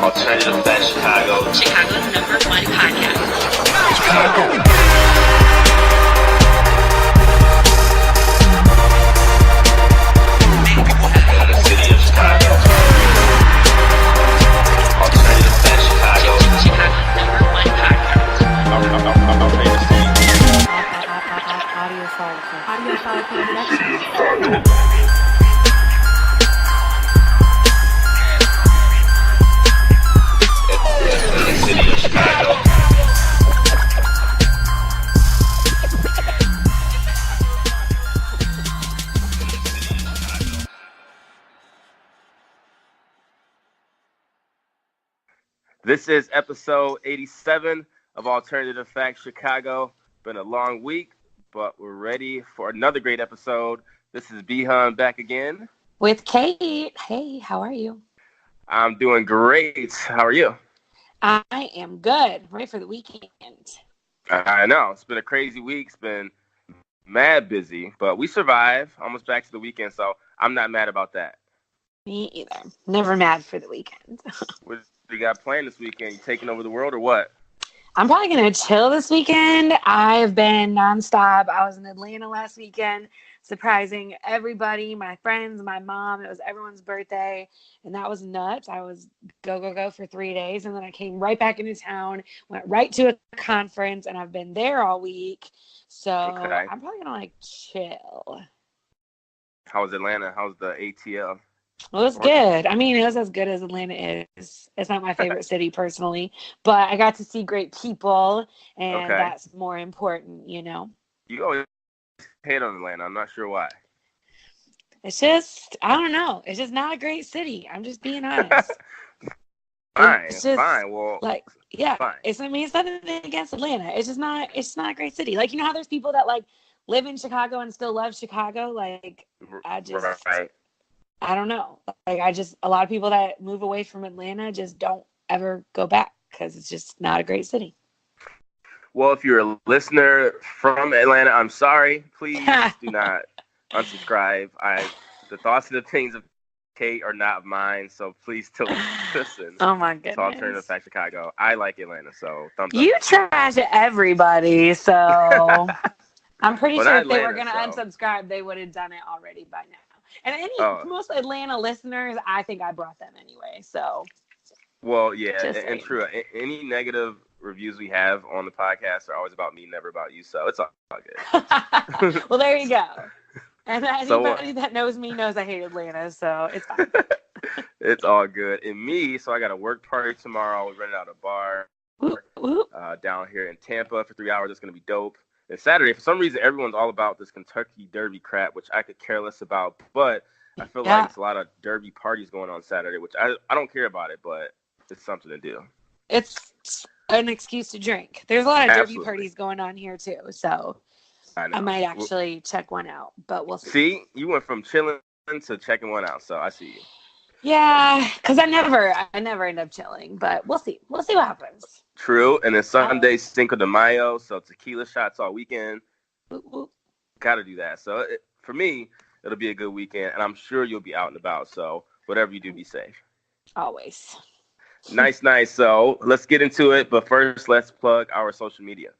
Alternative Facts Chicago. Chicago's #1 podcast. Chicago. The city of Chicago. Alternative Facts Chicago. Chicago's #1 podcast. Audio file production. The city of Chicago. This is episode 87 of Alternative Facts Chicago. Been a long week, but we're ready for another great episode. This is Bihan back again. With Kate. Hey, how are you? I'm doing great. How are you? I am good. Ready for the weekend. I know. It's been a crazy week. It's been mad busy, but we survived. Almost back to the weekend, so I'm not mad about that. Me either. Never mad for the weekend. What do you got planned this weekend? You taking over the world or what? I'm probably going to chill this weekend. I've been nonstop. I was in Atlanta last weekend, surprising everybody, my friends, my mom. It was everyone's birthday, and that was nuts. I was go for 3 days, and then I came right back into town, went right to a conference, and I've been there all week. So Okay. I'm probably going to, chill. How was Atlanta? How's the ATL? Well, it was good. I mean, it was as good as Atlanta is. It's not my favorite city personally, but I got to see great people, and Okay. that's more important, You always hate on Atlanta. I'm not sure why. It's just, I don't know. It's just not a great city. I'm just being honest. Fine, It's just, fine. Well, yeah, fine. it's nothing against Atlanta. It's not a great city. Like, you know how there's people that live in Chicago and still love Chicago? Right. I don't know. A lot of people that move away from Atlanta just don't ever go back because it's just not a great city. Well, if you're a listener from Atlanta, I'm sorry. Please do not unsubscribe. The thoughts and opinions of Kate are not mine, so please still listen Oh my to goodness. Alternative Facts Chicago. I like Atlanta, so thumbs up. You trash everybody, so I'm pretty Well, sure not if they were Atlanta, going to so. unsubscribe, they would have done it already by now. And most Atlanta listeners, I think I brought them anyway. So, Well, yeah, Just and saying. true. Any negative reviews we have on the podcast are always about me, never about you, so it's all good. well, there you go. And So, anybody that knows me knows I hate Atlanta, so it's fine. It's all good. And me, so I got a work party tomorrow. We're renting out a bar Whoop, whoop. down here in Tampa for 3 hours. It's going to be dope. And Saturday, for some reason, everyone's all about this Kentucky Derby crap, which I could care less about. But I feel like it's a lot of Derby parties going on Saturday, which I don't care about it, but it's something to do. It's an excuse to drink. There's a lot of Absolutely. derby parties going on here, too. So I know. I might actually check one out, but we'll see. See, you went from chilling to checking one out, so I see you. Yeah, because I never end up chilling, but we'll see. We'll see what happens. True. And then Sunday, Cinco de Mayo, so tequila shots all weekend. Whoop, whoop. Got to do that. So for me, it'll be a good weekend, and I'm sure you'll be out and about. So whatever you do, be safe. Always. Nice. So let's get into it. But first, let's plug our social media.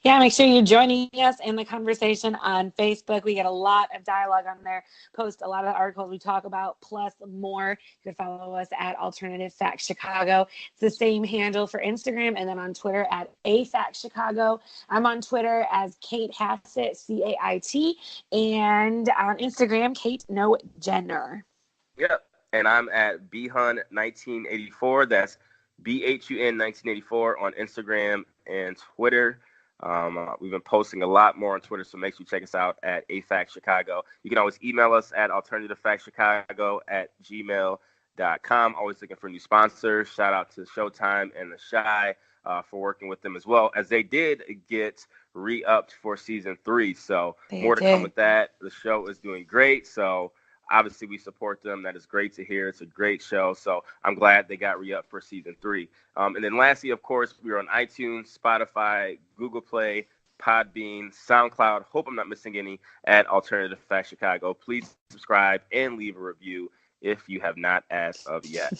Yeah, make sure you're joining us in the conversation on Facebook. We get a lot of dialogue on there, post a lot of the articles we talk about, plus more. You can follow us at Alternative Facts Chicago. It's the same handle for Instagram, and then on Twitter at AFactsChicago. I'm on Twitter as Kate Hassett, CAIT, and on Instagram, Kate No Jenner. Yep. And I'm at Bhun1984. That's BHUN1984 on Instagram and Twitter. We've been posting a lot more on Twitter, so make sure you check us out at AFAC Chicago. You can always email us at alternativefactschicago@gmail.com. Always looking for new sponsors. Shout out to Showtime and The Shy for working with them as well, as they did get re-upped for season 3. So more to come with that. The show is doing great, so obviously we support them. That is great to hear. It's a great show, so I'm glad they got re-upped for season 3. And then lastly, of course, we're on iTunes, Spotify, Google Play, Podbean, SoundCloud. Hope I'm not missing any at Alternative Facts Chicago. Please subscribe and leave a review if you have not as of yet.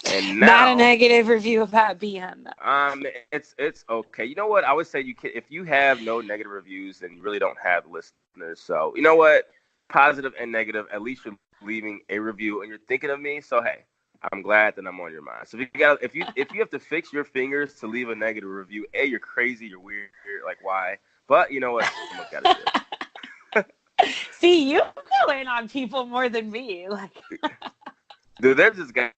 And now, not a negative review about BM though. It's okay. You know what? I would say if you have no negative reviews, then you really don't have listeners. So you know what? Positive and negative, at least you're leaving a review and you're thinking of me. So hey, I'm glad that I'm on your mind. So if you have to fix your fingers to leave a negative review, A, you're crazy, you're weird, like why? But you know what? What gotta do. See, you go in on people more than me. Like, dude, there's this guy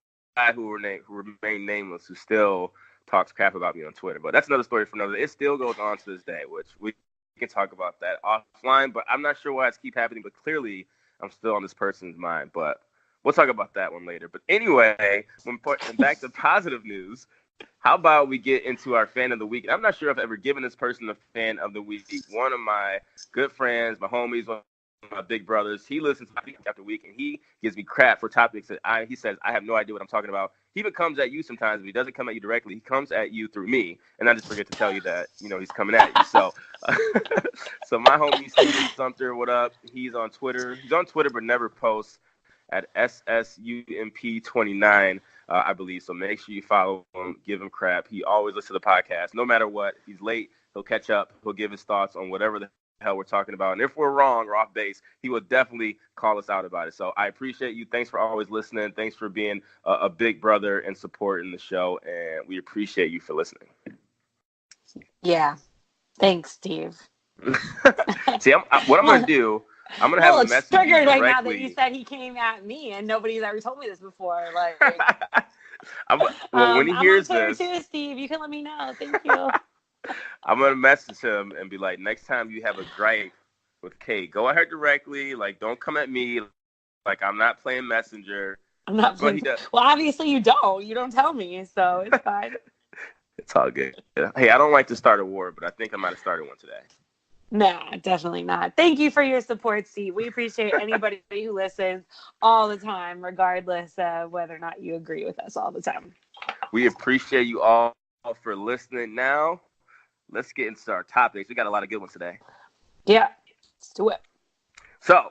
who remained nameless who still talks crap about me on Twitter. But that's another story for another day. It still goes on to this day, which we can talk about that offline. But I'm not sure why it's keep happening. But clearly, I'm still on this person's mind. But we'll talk about that one later. But anyway, back to positive news. How about we get into our fan of the week? And I'm not sure if I've ever given this person a fan of the week. One of my good friends, my homies, one of my big brothers, he listens to week after week, and he gives me crap for topics that he says, I have no idea what I'm talking about. He even comes at you sometimes, but he doesn't come at you directly. He comes at you through me, and I just forget to tell you that, he's coming at you. So, so my homie, Steven Sumter, what up? He's on Twitter. He's on Twitter, but never posts at SSUMP29. I believe. So make sure you follow him, give him crap. He always listens to the podcast. No matter what, he's late, he'll catch up. He'll give his thoughts on whatever the hell we're talking about. And if we're wrong or off base, he will definitely call us out about it. So I appreciate you. Thanks for always listening. Thanks for being a big brother and supporting the show. And we appreciate you for listening. Yeah. Thanks, Steve. See, what I'm going to do, I'm going to have a message. It's triggered right now that you said he came at me, and nobody's ever told me this before. Like, when he hears I'm on this, Twitter too, Steve. You can let me know. Thank you. I'm going to message him and be like, next time you have a gripe with Kate, go at her directly. Like, don't come at me. Like, I'm not playing messenger. I'm not playing. Well, obviously you don't. You don't tell me, so it's fine. It's all good. Hey, I don't like to start a war, but I think I might have started one today. Nah, definitely not. Thank you for your support, Steve. We appreciate anybody who listens all the time, regardless of whether or not you agree with us all the time. We appreciate you all for listening. Now, let's get into our topics. We got a lot of good ones today. Yeah, let's do it. So,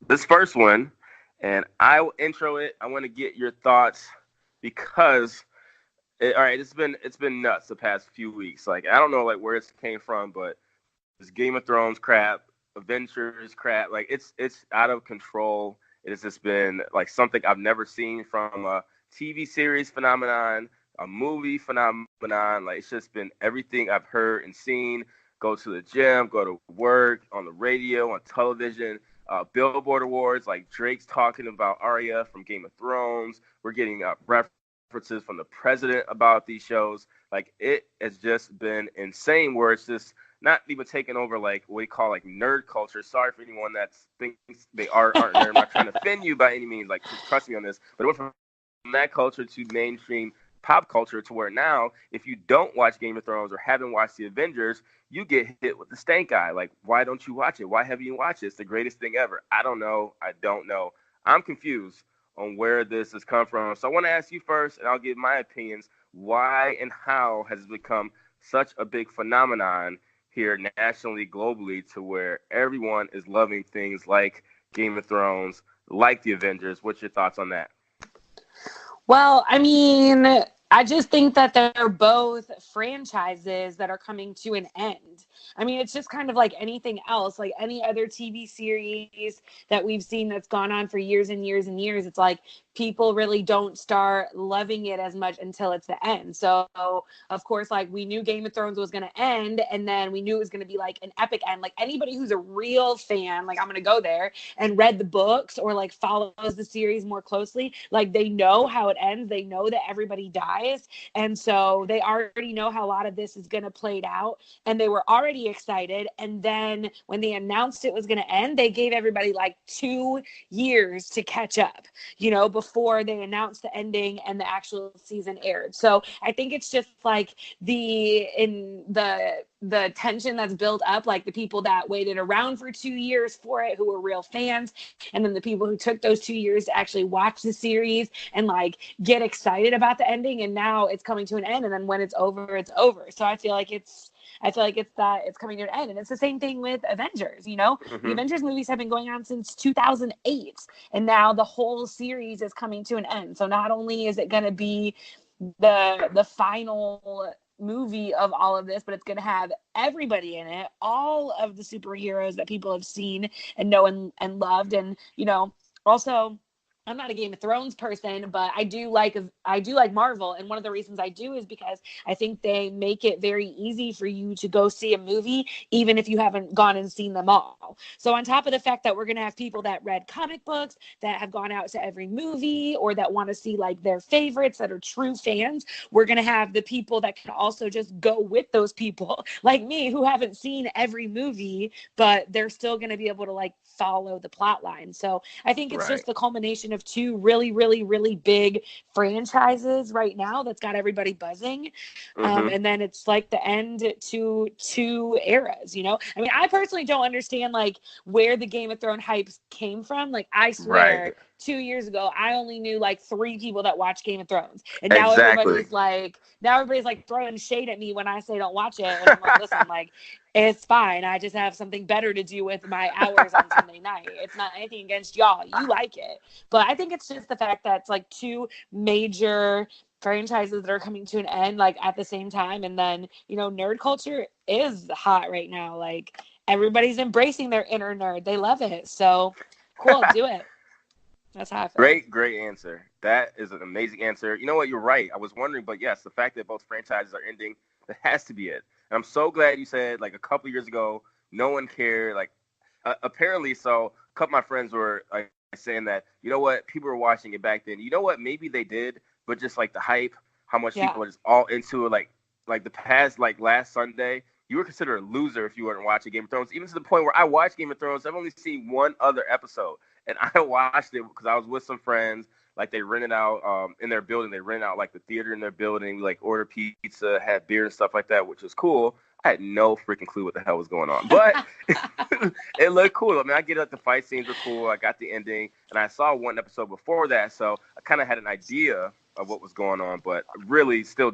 this first one, and I will intro it. I want to get your thoughts because, it's been nuts the past few weeks. Like, I don't know where it came from, but this Game of Thrones crap, Avengers crap, like it's out of control. It has just been like something I've never seen from a TV series phenomenon, a movie phenomenon. Like, it's just been everything I've heard and seen. Go to the gym, go to work, on the radio, on television, Billboard Awards, like Drake's talking about Arya from Game of Thrones. We're getting references from the president about these shows. Like, it has just been insane where it's just not even taking over like what we call like nerd culture. Sorry for anyone that thinks they aren't nerd. I'm not trying to offend you by any means. Like, trust me on this. But it went from that culture to mainstream pop culture to where now, if you don't watch Game of Thrones or haven't watched the Avengers, you get hit with the stank eye. Like, why don't you watch it? Why haven't you watched it? It's the greatest thing ever. I don't know. I'm confused on where this has come from. So I want to ask you first, and I'll give my opinions. Why and how has it become such a big phenomenon here nationally, globally, to where everyone is loving things like Game of Thrones, like the Avengers? What's your thoughts on that? Well, I mean, I just think that they're both franchises that are coming to an end. I mean, it's just kind of like anything else, like any other TV series that we've seen that's gone on for years and years and years. It's like people really don't start loving it as much until it's the end. So, of course, like we knew Game of Thrones was going to end, and then we knew it was going to be like an epic end. Like anybody who's a real fan, like I'm going to go there and read the books or like follows the series more closely. Like they know how it ends. They know that everybody dies. And so they already know how a lot of this is going to play out. And they were already excited. And then when they announced it was going to end, they gave everybody like 2 years to catch up, before they announced the ending and the actual season aired. So I think it's just like the tension that's built up, like the people that waited around for 2 years for it, who were real fans, and then the people who took those 2 years to actually watch the series and like get excited about the ending. And now it's coming to an end. And then when it's over, it's over. So I feel like it's I feel like it's coming to an end. And it's the same thing with Avengers, you know? The Avengers movies have been going on since 2008, and now the whole series is coming to an end. So not only is it going to be the final movie of all of this, but it's going to have everybody in it, all of the superheroes that people have seen and know and loved. And, you know, also, I'm not a Game of Thrones person, but I do like Marvel. And one of the reasons I do is because I think they make it very easy for you to go see a movie, even if you haven't gone and seen them all. So on top of the fact that we're going to have people that read comic books, that have gone out to every movie, or that want to see like their favorites, that are true fans, we're going to have the people that can also just go with those people like me, who haven't seen every movie, but they're still going to be able to like follow the plot line. So I think it's just the culmination of two really, really, really big franchises right now that's got everybody buzzing. And then it's like the end to two eras, you know? I mean, I personally don't understand like where the Game of Thrones hype came from. Like, I swear 2 years ago, I only knew like 3 people that watch Game of Thrones. And now everybody's like throwing shade at me when I say don't watch it. And I'm like, listen, like, it's fine. I just have something better to do with my hours on Sunday night. It's not anything against y'all. You like it. But I think it's just the fact that it's like 2 major franchises that are coming to an end like at the same time. And then, you know, nerd culture is hot right now. Like, everybody's embracing their inner nerd. They love it. So cool, do it. That's how I feel. Great answer. That is an amazing answer. You know what? You're right. I was wondering, but yes, the fact that both franchises are ending, that has to be it. And I'm so glad you said, like, a couple years ago, no one cared. Like, apparently, so a couple of my friends were like saying that, you know what, people were watching it back then. You know what? Maybe they did, but just like the hype, how much people were just all into it. Like the past, like last Sunday, you were considered a loser if you weren't watching Game of Thrones. Even to the point where I watched Game of Thrones, I've only seen one other episode, and I watched it because I was with some friends. Like, they rented out in their building. They rented out like the theater in their building. We like ordered pizza, had beer and stuff like that, which was cool. I had no freaking clue what the hell was going on, but it looked cool. I mean, I get it. The fight scenes were cool. I got the ending, and I saw one episode before that, so I kind of had an idea of what was going on, but really still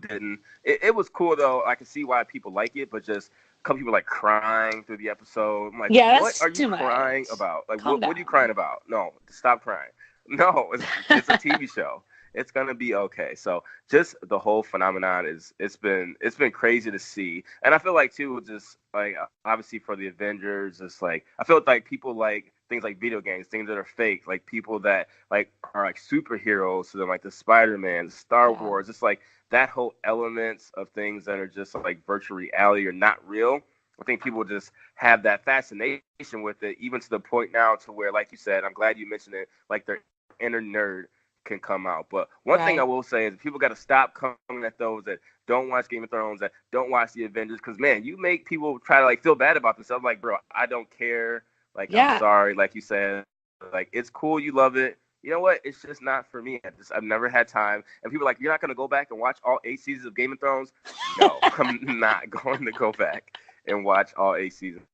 didn't. It was cool though. I can see why people like it, but just a couple people like crying through the episode. I'm like, what are you crying about? Like, what are you crying about? No, stop crying. No, it's a TV show. It's gonna be okay. So just the whole phenomenon it's been crazy to see. And I feel like too, just like obviously for the Avengers, it's like I feel like people like things like video games, things that are fake, like people that like are like superheroes to them, like the Spider-Man, Star Wars. It's like that whole elements of things that are just like virtual reality or not real. I think people just have that fascination with it, even to the point now to where, like you said, I'm glad you mentioned it, like their inner nerd can come out. But one thing I will say is people got to stop coming at those that don't watch Game of Thrones, that don't watch the Avengers, because, man, you make people try to, like, feel bad about themselves. Like, bro, I don't care. Like, I'm sorry. Like you said, like, it's cool. You love it. You know what? It's just not for me. I've never had time. And people are like, you're not going to go back and watch all 8 seasons of Game of Thrones? No, I'm not going to go back and watch all 8 seasons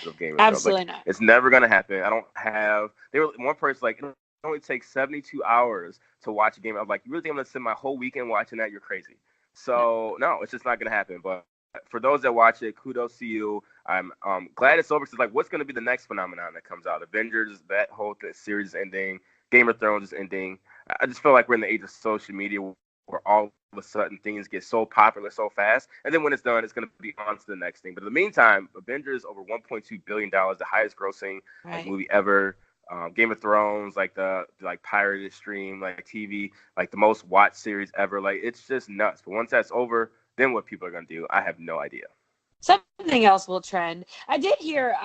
of Game of Thrones. Absolutely like, not. It's never going to happen. I don't have. One person like, it only takes 72 hours to watch a game. I'm like, you really think I'm going to spend my whole weekend watching that? You're crazy. So no, it's just not going to happen. But for those that watch it, kudos to you. I'm glad it's over. So like, what's going to be the next phenomenon that comes out? Avengers, that whole series is ending. Game of Thrones is ending. I just feel like we're in the age of social media where all of a sudden things get so popular so fast. And then when it's done, it's going to be on to the next thing. But in the meantime, Avengers over $1.2 billion, the highest grossing movie ever. Game of Thrones, like the pirated stream, like TV, like the most watched series ever. Like, it's just nuts. But once that's over, then what people are going to do, I have no idea. Something else will trend. I did hear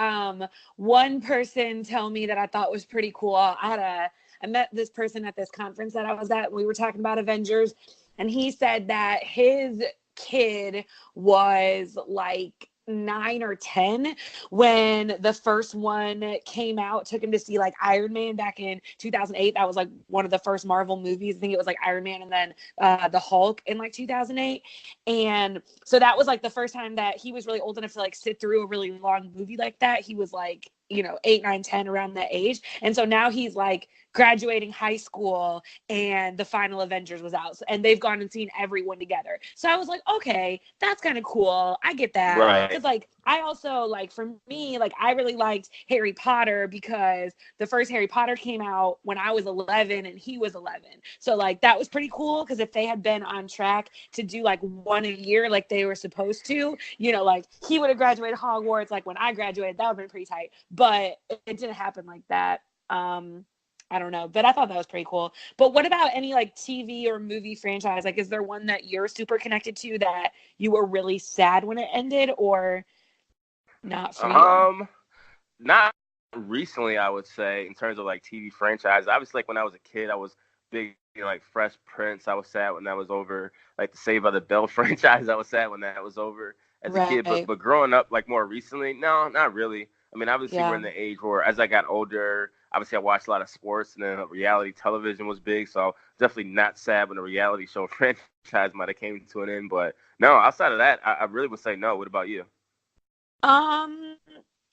one person tell me that I thought was pretty cool. I met this person at this conference that I was at. We were talking about Avengers, and he said that his kid was like 9 or 10 when the first one came out. Took him to see like Iron Man back in 2008. That was like one of the first Marvel movies. I think it was like Iron Man and then the Hulk in like 2008. And so that was like the first time that he was really old enough to like sit through a really long movie like that. He was like, 8, 9, 10, around that age. And so now he's like graduating high school and the final Avengers was out, and they've gone and seen everyone together. So I was like, okay, that's kind of cool. I get that. Right. Because like I also like, for me, like I really liked Harry Potter because the first Harry Potter came out when I was 11 and he was 11. So like that was pretty cool, because if they had been on track to do like one a year like they were supposed to, you know, like he would have graduated Hogwarts like when I graduated. That would have been pretty tight, but it didn't happen like that. I don't know, but I thought that was pretty cool. But what about any like TV or movie franchise? Like, is there one that you're super connected to that you were really sad when it ended, or not for you? Not recently, I would say, in terms of like TV franchise. Obviously, like when I was a kid, I was big, you know, like Fresh Prince. I was sad when that was over. Like the Saved by the Bell franchise, I was sad when that was over as a kid. But growing up, like more recently, no, not really. I mean, obviously, we're in the age where as I got older, obviously I watched a lot of sports, and then reality television was big. So definitely not sad when the reality show franchise might have came to an end. But no, outside of that, I really would say no. What about you?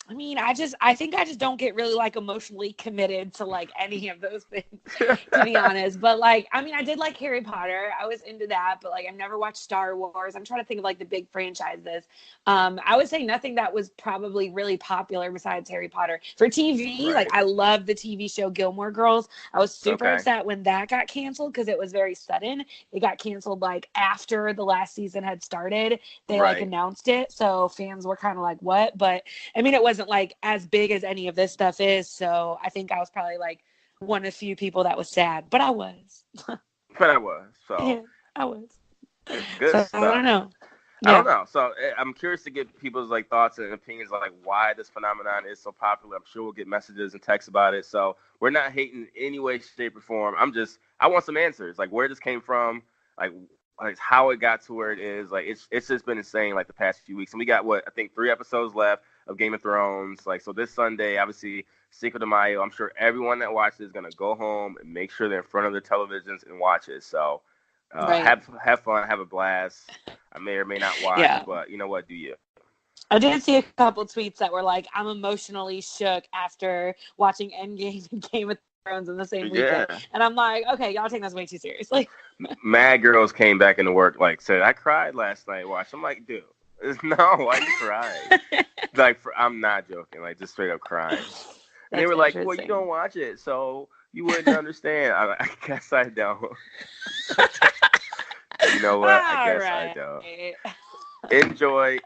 I mean, I think I just don't get really like emotionally committed to like any of those things, to be honest. But like, I mean, I did like Harry Potter. I was into that, but like I've never watched Star Wars. I'm trying to think of like the big franchises. I would say nothing that was probably really popular besides Harry Potter. For TV, Right. like I love the TV show Gilmore Girls. I was super upset when that got canceled because it was very sudden. It got canceled like after the last season had started. They like announced it, so fans were kind of like, "What?" But I mean, it wasn't like as big as any of this stuff is, so I think I was probably like one of the few people that was sad, but I was. But I was. So yeah, I was. Good so stuff. I don't know. I don't know. So I'm curious to get people's like thoughts and opinions on like why this phenomenon is so popular. I'm sure we'll get messages and texts about it. So we're not hating in any way, shape, or form. I want some answers. Like where this came from, like how it got to where it is. Like it's just been insane like the past few weeks. And we got I think 3 episodes left of Game of Thrones. Like so this Sunday, obviously Cinco de Mayo. I'm sure everyone that watches is gonna go home and make sure they're in front of their televisions and watch it. So have fun, have a blast. I may or may not watch, but you know what? Do you? I did see a couple tweets that were like, I'm emotionally shook after watching Endgame and Game of Thrones in the same weekend. And I'm like, okay, y'all take this way too seriously. Mad girls came back into work, like, said, I cried last night. Watch. I'm like, dude, no, why you crying? Like, I'm not joking. Like, just straight up crying. And they were like, well, you don't watch it, so you wouldn't understand. I guess I don't. You know what? I guess I don't. Enjoy,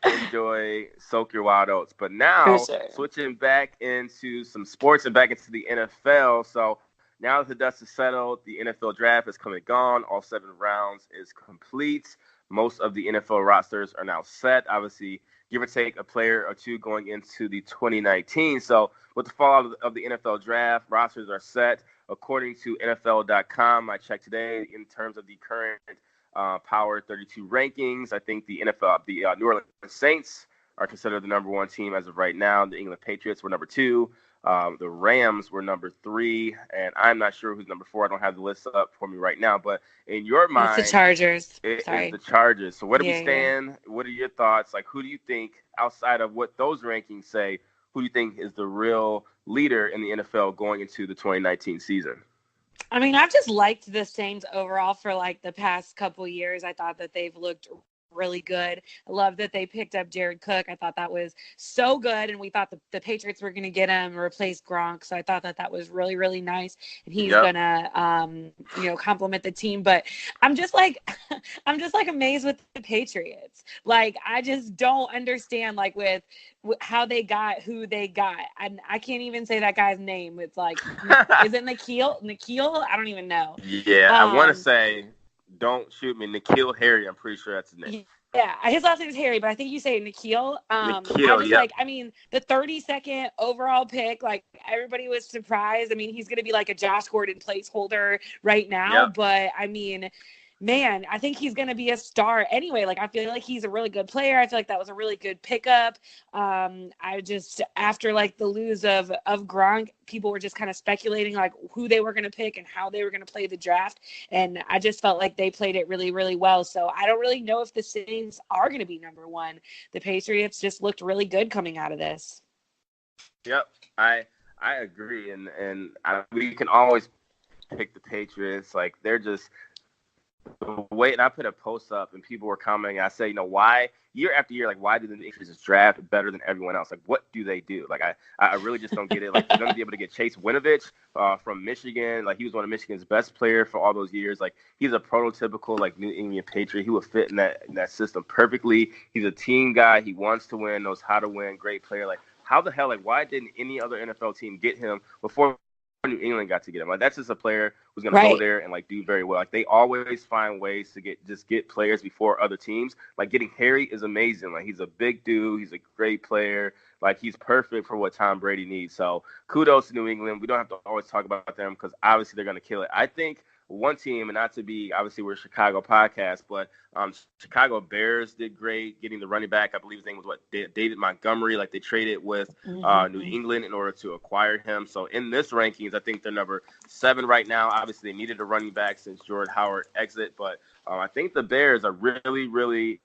soak your wild oats. But now, switching back into some sports and back into the NFL. So now that the dust is settled, the NFL draft is come and gone. All 7 rounds is complete. Most of the NFL rosters are now set. Obviously, give or take a player or two going into the 2019. So with the fallout of the NFL draft, rosters are set. According to NFL.com, I checked today in terms of the current Power 32 rankings. I think the New Orleans Saints are considered the number 1 team as of right now. The England Patriots were number 2. The Rams were number 3, and I'm not sure who's number 4. I don't have the list up for me right now, but in your mind, it's the Chargers. It's the Chargers. So where do we stand? What are your thoughts? Like, who do you think, outside of what those rankings say, who do you think is the real leader in the NFL going into the 2019 season? I mean, I've just liked the Saints overall for like the past couple years. I thought that they've looked really good. I love that they picked up Jared Cook. I thought that was so good, and we thought the Patriots were going to get him and replace Gronk. So I thought that was really, really nice, and he's gonna complement the team. But I'm just like amazed with the Patriots. Like I just don't understand like with how they got who they got. I can't even say that guy's name. It's like is it Nikhil? I don't even know. Yeah, I want to say. Don't shoot me. Nikhil Harry, I'm pretty sure that's his name. Yeah, his last name is Harry, but I think you say Nikhil. I mean, the 32nd overall pick, like, everybody was surprised. I mean, he's going to be like a Josh Gordon placeholder right now, but, I mean, man, I think he's going to be a star anyway. Like, I feel like he's a really good player. I feel like that was a really good pickup. After, like, the lose of Gronk, people were just kind of speculating, like, who they were going to pick and how they were going to play the draft. And I just felt like they played it really, really well. So I don't really know if the Saints are going to be number 1. The Patriots just looked really good coming out of this. Yep, I agree. And we can always picked the Patriots. Like, they're just the way. And I put a post up, and people were commenting. I say, why year after year, like, why do the Patriots draft better than everyone else? Like, what do they do? Like, I really just don't get it. Like, for them to be able to get Chase Winovich from Michigan, like, he was one of Michigan's best players for all those years. Like, he's a prototypical, like, New England Patriot. He would fit in that system perfectly. He's a team guy. He wants to win, knows how to win, great player. Like, how the hell, like, why didn't any other NFL team get him before New England got to get him? Like, that's just a player who's going to go there and, like, do very well. Like, they always find ways to get players before other teams. Like, getting Harry is amazing. Like, he's a big dude. He's a great player. Like, he's perfect for what Tom Brady needs. So kudos to New England. We don't have to always talk about them because obviously they're going to kill it. I think one team, and not to be, obviously we're a Chicago podcast, but Chicago Bears did great getting the running back. I believe his name was David Montgomery. Like, they traded with New England in order to acquire him. So in this rankings, I think they're number 7 right now. Obviously they needed a running back since Jordan Howard exit, but I think the Bears are really, really,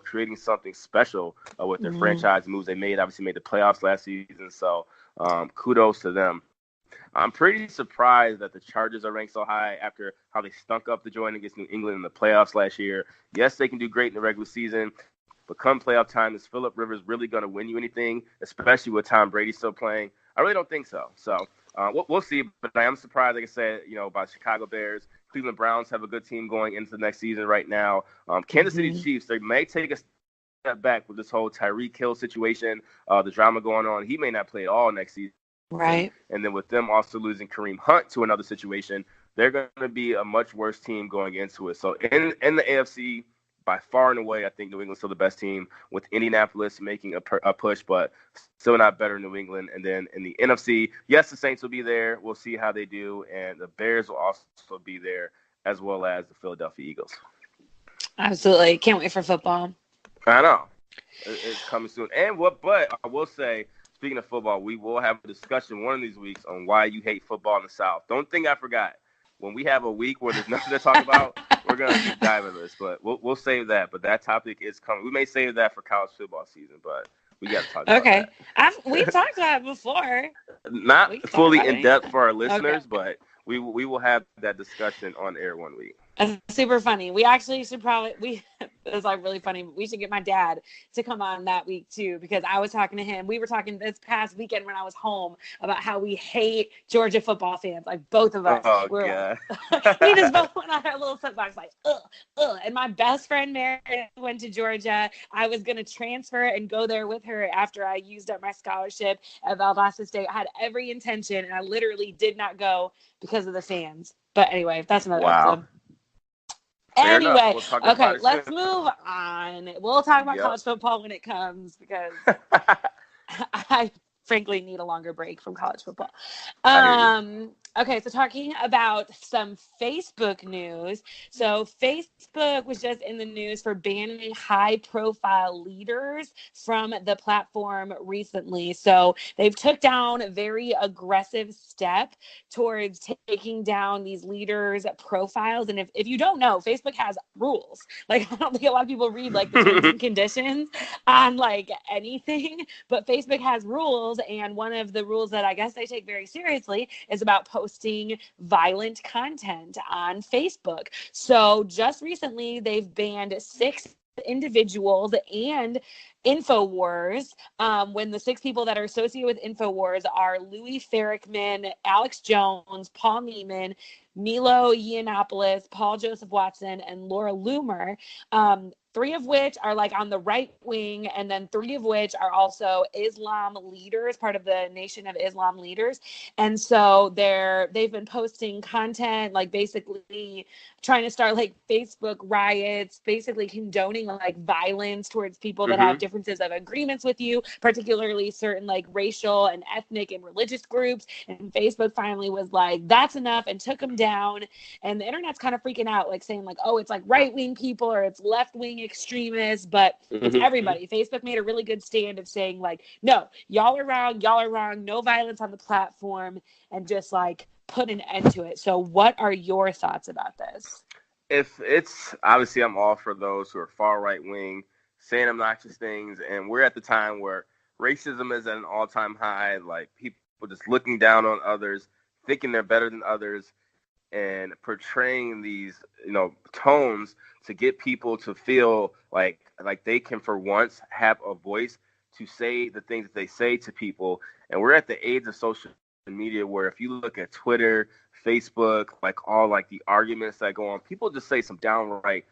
creating something special with their franchise moves they made. Obviously made the playoffs last season. So kudos to them. I'm pretty surprised that the Chargers are ranked so high after how they stunk up the joint against New England in the playoffs last year. Yes, they can do great in the regular season, but come playoff time, is Phillip Rivers really going to win you anything, especially with Tom Brady still playing? I really don't think so. So we'll see, but I am surprised, like I said, by Chicago Bears. Cleveland Browns have a good team going into the next season right now. Kansas City Chiefs, they may take a step back with this whole Tyreek Hill situation, the drama going on. He may not play at all next season. Right. And then with them also losing Kareem Hunt to another situation, they're going to be a much worse team going into it. So in the AFC, by far and away, I think New England's still the best team, with Indianapolis making a push, but still not better than New England. And then in the NFC, yes, the Saints will be there. We'll see how they do. And the Bears will also be there, as well as the Philadelphia Eagles. Absolutely. Can't wait for football. I know. It's coming soon. But I will say, speaking of football, we will have a discussion one of these weeks on why you hate football in the South. Don't think I forgot. When we have a week where there's nothing to talk about, we're going to deep dive into this. But we'll save that. But that topic is coming. We may save that for college football season, but we got to talk about that. Okay. We've talked about it before. Not fully in depth for our listeners, but we will have that discussion on air one week. It's super funny. We actually should it's like really funny. We should get my dad to come on that week too, because I was talking to him. We were talking this past weekend when I was home about how we hate Georgia football fans. Like, both of us. Oh, God. We just both went on our little soapbox like, ugh. And my best friend Mary went to Georgia. I was going to transfer and go there with her after I used up my scholarship at Valdosta State. I had every intention, and I literally did not go because of the fans. But anyway, that's another episode. Anyway, okay, let's move on. We'll talk about college football when it comes, because I frankly need a longer break from college football. Okay, so talking about some Facebook news. So Facebook was just in the news for banning high-profile leaders from the platform recently. So they've took down a very aggressive step towards taking down these leaders' profiles. And if you don't know, Facebook has rules. Like, I don't think a lot of people read, like, the terms and conditions on, like, anything. But Facebook has rules, and one of the rules that I guess they take very seriously is about posting violent content on Facebook. So just recently, they've banned 6 individuals and InfoWars, when the 6 people that are associated with InfoWars are Louis Farrickman, Alex Jones, Paul Neiman, Milo Yiannopoulos, Paul Joseph Watson, and Laura Loomer. 3 of which are like on the right wing, and then 3 of which are also Islam leaders, part of the Nation of Islam leaders. And so they've been posting content, like basically trying to start like Facebook riots, basically condoning like violence towards people that have differences of agreements with you, particularly certain like racial and ethnic and religious groups. And Facebook finally was like, that's enough, and took them down. And the internet's kind of freaking out, like saying like, oh, it's like right-wing people or it's left-wing extremists, but it's everybody. Facebook made a really good stand of saying like, no, y'all are wrong, no violence on the platform, and just like put an end to it. So what are your thoughts about this? If it's, obviously I'm all for those who are far right wing, saying obnoxious things, and we're at the time where racism is at an all-time high, like people just looking down on others, thinking they're better than others. and portraying these, tones to get people to feel like they can for once have a voice to say the things that they say to people. And we're at the age of social media where if you look at Twitter, Facebook, like all like the arguments that go on, people just say some downright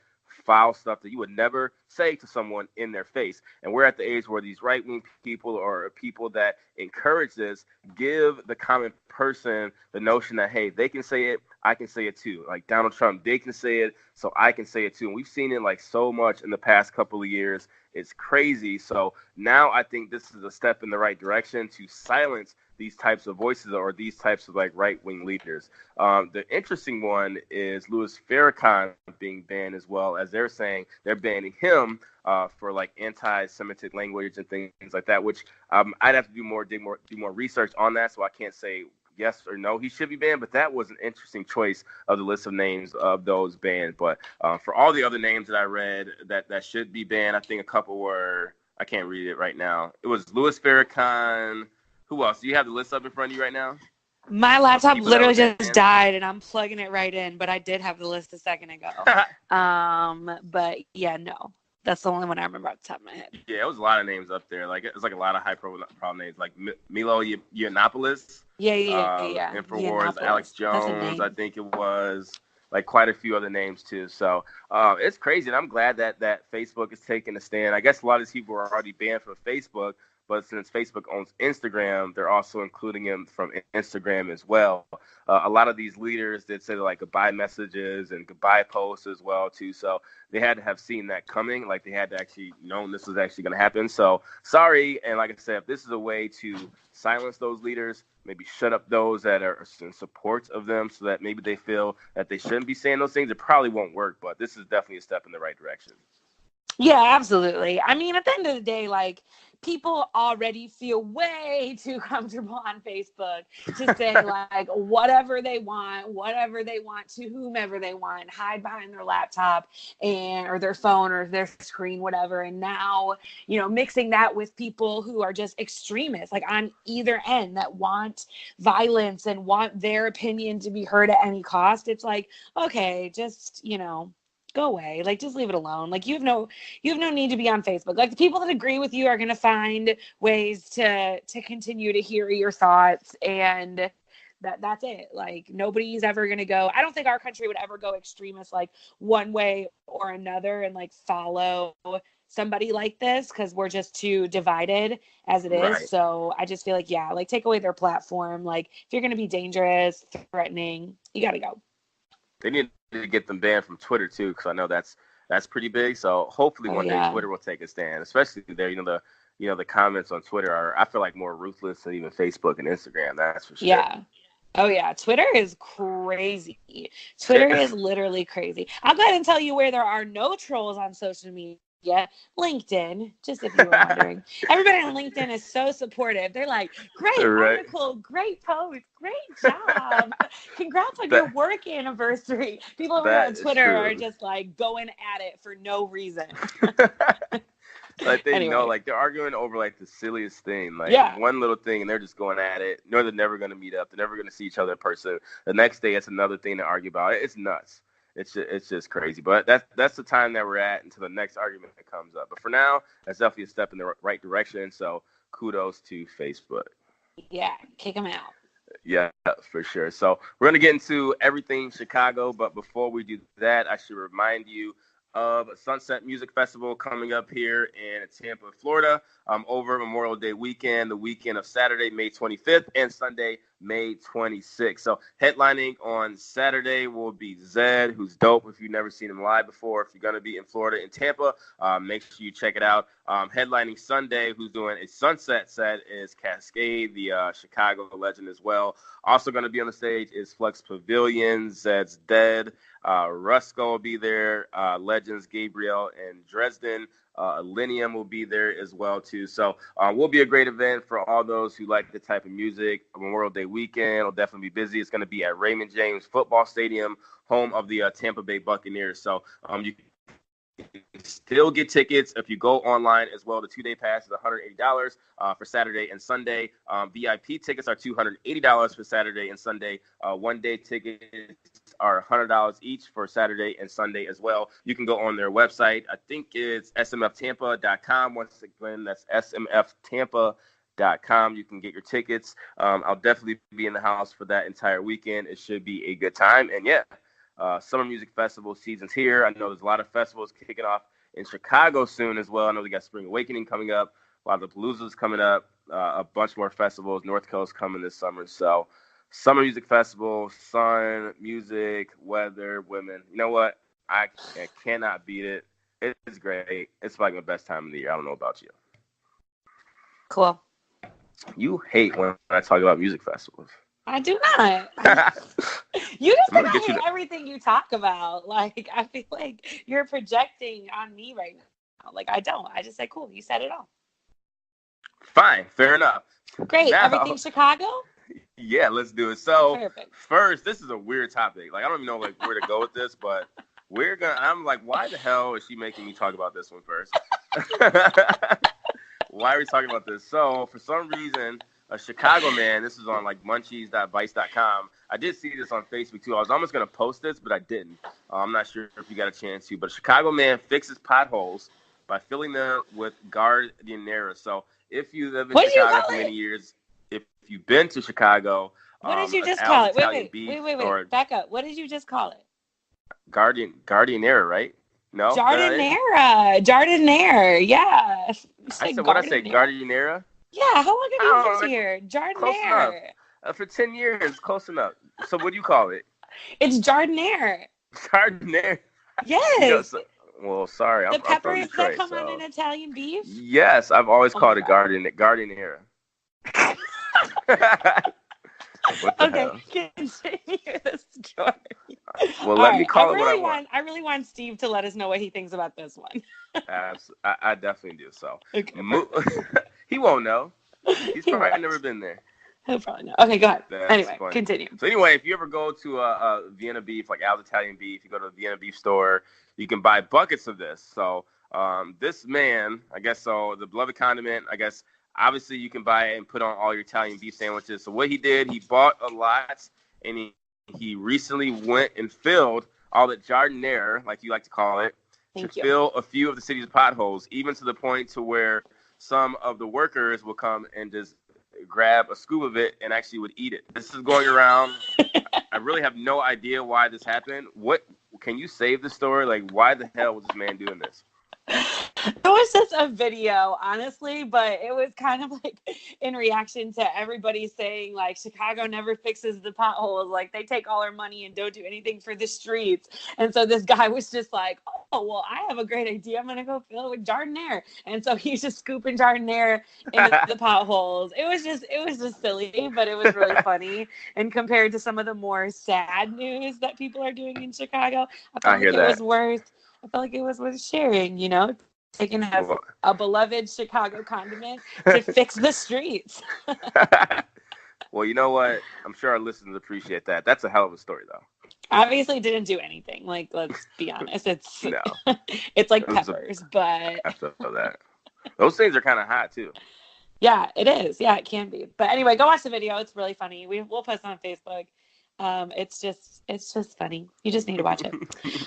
foul stuff that you would never say to someone in their face. And we're at the age where these right-wing people or people that encourage this give the common person the notion that, hey, they can say it, I can say it too. Like Donald Trump, they can say it, so I can say it too. And we've seen it like so much in the past couple of years. It's crazy. So now I think this is a step in the right direction to silence these types of voices or these types of like right-wing leaders. The interesting one is Louis Farrakhan being banned, as well as they're saying they're banning him for like anti-Semitic language and things like that, which I'd have to do more research on that. So I can't say yes or no he should be banned, but that was an interesting choice of the list of names of those banned. But for all the other names that I read that should be banned, I think a couple were, I can't read it right now. It was Louis Farrakhan. Who else? Do you have the list up in front of you right now? My laptop literally just died, and I'm plugging it right in, but I did have the list a second ago. But yeah, no. That's the only one I remember off the top of my head. Yeah, it was a lot of names up there. Like, it's like a lot of high-profile names, like Milo Yiannopoulos. Yeah. InfoWars, Alex Jones, I think it was. Like quite a few other names too. So it's crazy, and I'm glad that Facebook is taking a stand. I guess a lot of these people are already banned from Facebook, but since Facebook owns Instagram, they're also including him from Instagram as well. A lot of these leaders did say like goodbye messages and goodbye posts as well too. So they had to have seen that coming. Like they had to actually known this was actually going to happen. So sorry. And like I said, if this is a way to silence those leaders, maybe shut up those that are in support of them so that maybe they feel that they shouldn't be saying those things, it probably won't work. But this is definitely a step in the right direction. Yeah, absolutely. I mean, at the end of the day, like, people already feel way too comfortable on Facebook to say like whatever they want to whomever they want, hide behind their laptop or their phone or their screen, whatever. And now, mixing that with people who are just extremists, like on either end, that want violence and want their opinion to be heard at any cost. It's like, okay, just, go away. Like, just leave it alone. Like, you have no need to be on Facebook. Like, the people that agree with you are going to find ways to continue to hear your thoughts, and that's it. Like, nobody's ever going to go. I don't think our country would ever go extremist like one way or another and like follow somebody like this, because we're just too divided as it is. Right. So I just feel like, yeah, like, take away their platform. Like, if you're going to be dangerous, threatening, you got to go. They need to get them banned from Twitter too, because I know that's pretty big. So hopefully one day Twitter will take a stand, especially there. The comments on Twitter are, I feel like, more ruthless than even Facebook and Instagram. That's for sure. Yeah. Oh yeah. Twitter is crazy. Twitter is literally crazy. I'll go ahead and tell you where there are no trolls on social media. LinkedIn, just if you were wondering. Everybody on LinkedIn is so supportive. They're like, great article, great post, great job. Congrats on your work anniversary. People over on Twitter are just like going at it for no reason. Like they like they're arguing over like the silliest thing, like one little thing, and they're just going at it. No, they're never going to meet up. They're never going to see each other in person. The next day, it's another thing to argue about. It's nuts. It's just crazy. But that's the time that we're at until the next argument that comes up. But for now, that's definitely a step in the right direction. So kudos to Facebook. Yeah, kick them out. Yeah, for sure. So we're going to get into everything Chicago. But before we do that, I should remind you of Sunset Music Festival coming up here in Tampa, Florida, over Memorial Day weekend, the weekend of Saturday, May 25th, and Sunday, May 26th. So headlining on Saturday will be Zed, who's dope. If you've never seen him live before, if you're going to be in Florida, in Tampa, make sure you check it out. Headlining Sunday, who's doing a sunset set, is Cascade, the Chicago legend as well. Also going to be on the stage is Flex Pavilion, Zed's Dead. Rusko will be there. Legends Gabriel and Dresden. Linium will be there as well too. So will be a great event for all those who like the type of music. Memorial Day weekend will definitely be busy. It's going to be at Raymond James Football Stadium, home of the Tampa Bay Buccaneers. So you can still get tickets if you go online as well. The 2-day pass is $180 for Saturday and Sunday. VIP tickets are $280 for Saturday and Sunday. 1-day tickets are $100 each for Saturday and Sunday as well. You can go on their website. I think it's smftampa.com. Once again, that's smftampa.com. You can get your tickets. I'll definitely be in the house for that entire weekend. It should be a good time. And yeah, Summer Music Festival season's here. I know there's a lot of festivals kicking off in Chicago soon as well. I know we got Spring Awakening coming up. A lot of the Palooza's coming up. A bunch more festivals. North Coast coming this summer. So Summer Music Festival, sun, music, weather, women. You know what? I cannot beat it. It's great. It's like my best time of the year. I don't know about you. Cool. You hate when I talk about music festivals. I do not. You just think I hate everything you talk about. Like, I feel like you're projecting on me right now. Like, I don't. I just say, cool, you said it all. Fine. Fair enough. Great. Now, everything Chicago? Yeah, let's do it. So, perfect. First, this is a weird topic. Like, I don't even know like where to go with this, but I'm like, why the hell is she making me talk about this one first? Why are we talking about this? So, for some reason, a Chicago man, this is on like munchies.vice.com. I did see this on Facebook too. I was almost going to post this, but I didn't. I'm not sure if you got a chance to, but a Chicago man fixes potholes by filling them with Gardeniera. So if you live in Chicago for many years, if you've been to Chicago, what did you just call it? Wait. Back up. What did you just call it? Gardeniera, right? No? Jardiniere. Yeah. I said, what I say? Gardeniera? Yeah, how long have you lived here? Jardiniere. For 10 years, close enough. So what do you call it? It's Jardiniere. Jardiniere? Yes. Well, sorry. The peppers that come on an Italian beef? Yes, I've always called it Gardeniera. Okay, continue the story. Well, let me call it what I want. I really want Steve to let us know what he thinks about this one. I definitely do. So okay. He won't know. He's probably never been there. He'll probably know. Okay, go ahead. That's anyway, funny. Continue. So anyway, if you ever go to a Vienna beef, like Al's Italian beef, you go to a Vienna beef store, you can buy buckets of this. So this man, I guess, so the beloved condiment, I guess, obviously you can buy it and put on all your Italian beef sandwiches. So what he did, he bought a lot, and he recently went and filled all the jardiniere, like you like to call it, fill a few of the city's potholes, even to the point to where some of the workers will come and just grab a scoop of it and actually would eat it. This is going around. I really have no idea why this happened. What can you save the story? Like, why the hell was this man doing this? It was just a video, honestly, but it was kind of like in reaction to everybody saying like Chicago never fixes the potholes, like they take all our money and don't do anything for the streets. And so this guy was just like, oh, well, I have a great idea. I'm gonna go fill it with jardiniere. And so he's just scooping jardiniere into the potholes. It was just silly, but it was really funny. And compared to some of the more sad news that people are doing in Chicago, I felt like it was worth sharing, you know, taking a beloved Chicago condiment to fix the streets. Well, you know what? I'm sure our listeners appreciate that. That's a hell of a story, though. Obviously didn't do anything. Like, let's be honest. It's it's like peppers, but I feel that. Those things are kind of hot, too. Yeah, it is. Yeah, it can be. But anyway, go watch the video. It's really funny. We'll post it on Facebook. It's just funny. You just need to watch it.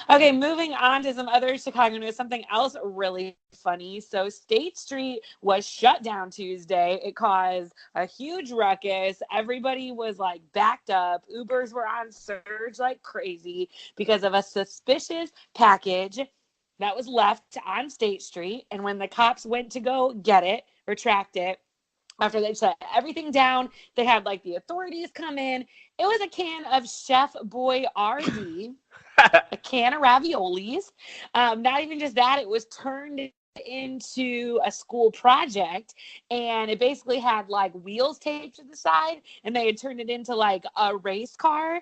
Okay, moving on to some other Chicago news. Something else really funny. So State Street was shut down Tuesday. It caused a huge ruckus. Everybody was like backed up. Ubers were on surge like crazy because of a suspicious package that was left on State Street. And when the cops went to go get it, retract it, after they shut everything down, they had like the authorities come in. It was a can of Chef Boy RD, a can of raviolis. Not even just that, it was turned into a school project, and it basically had like wheels taped to the side, and they had turned it into like a race car.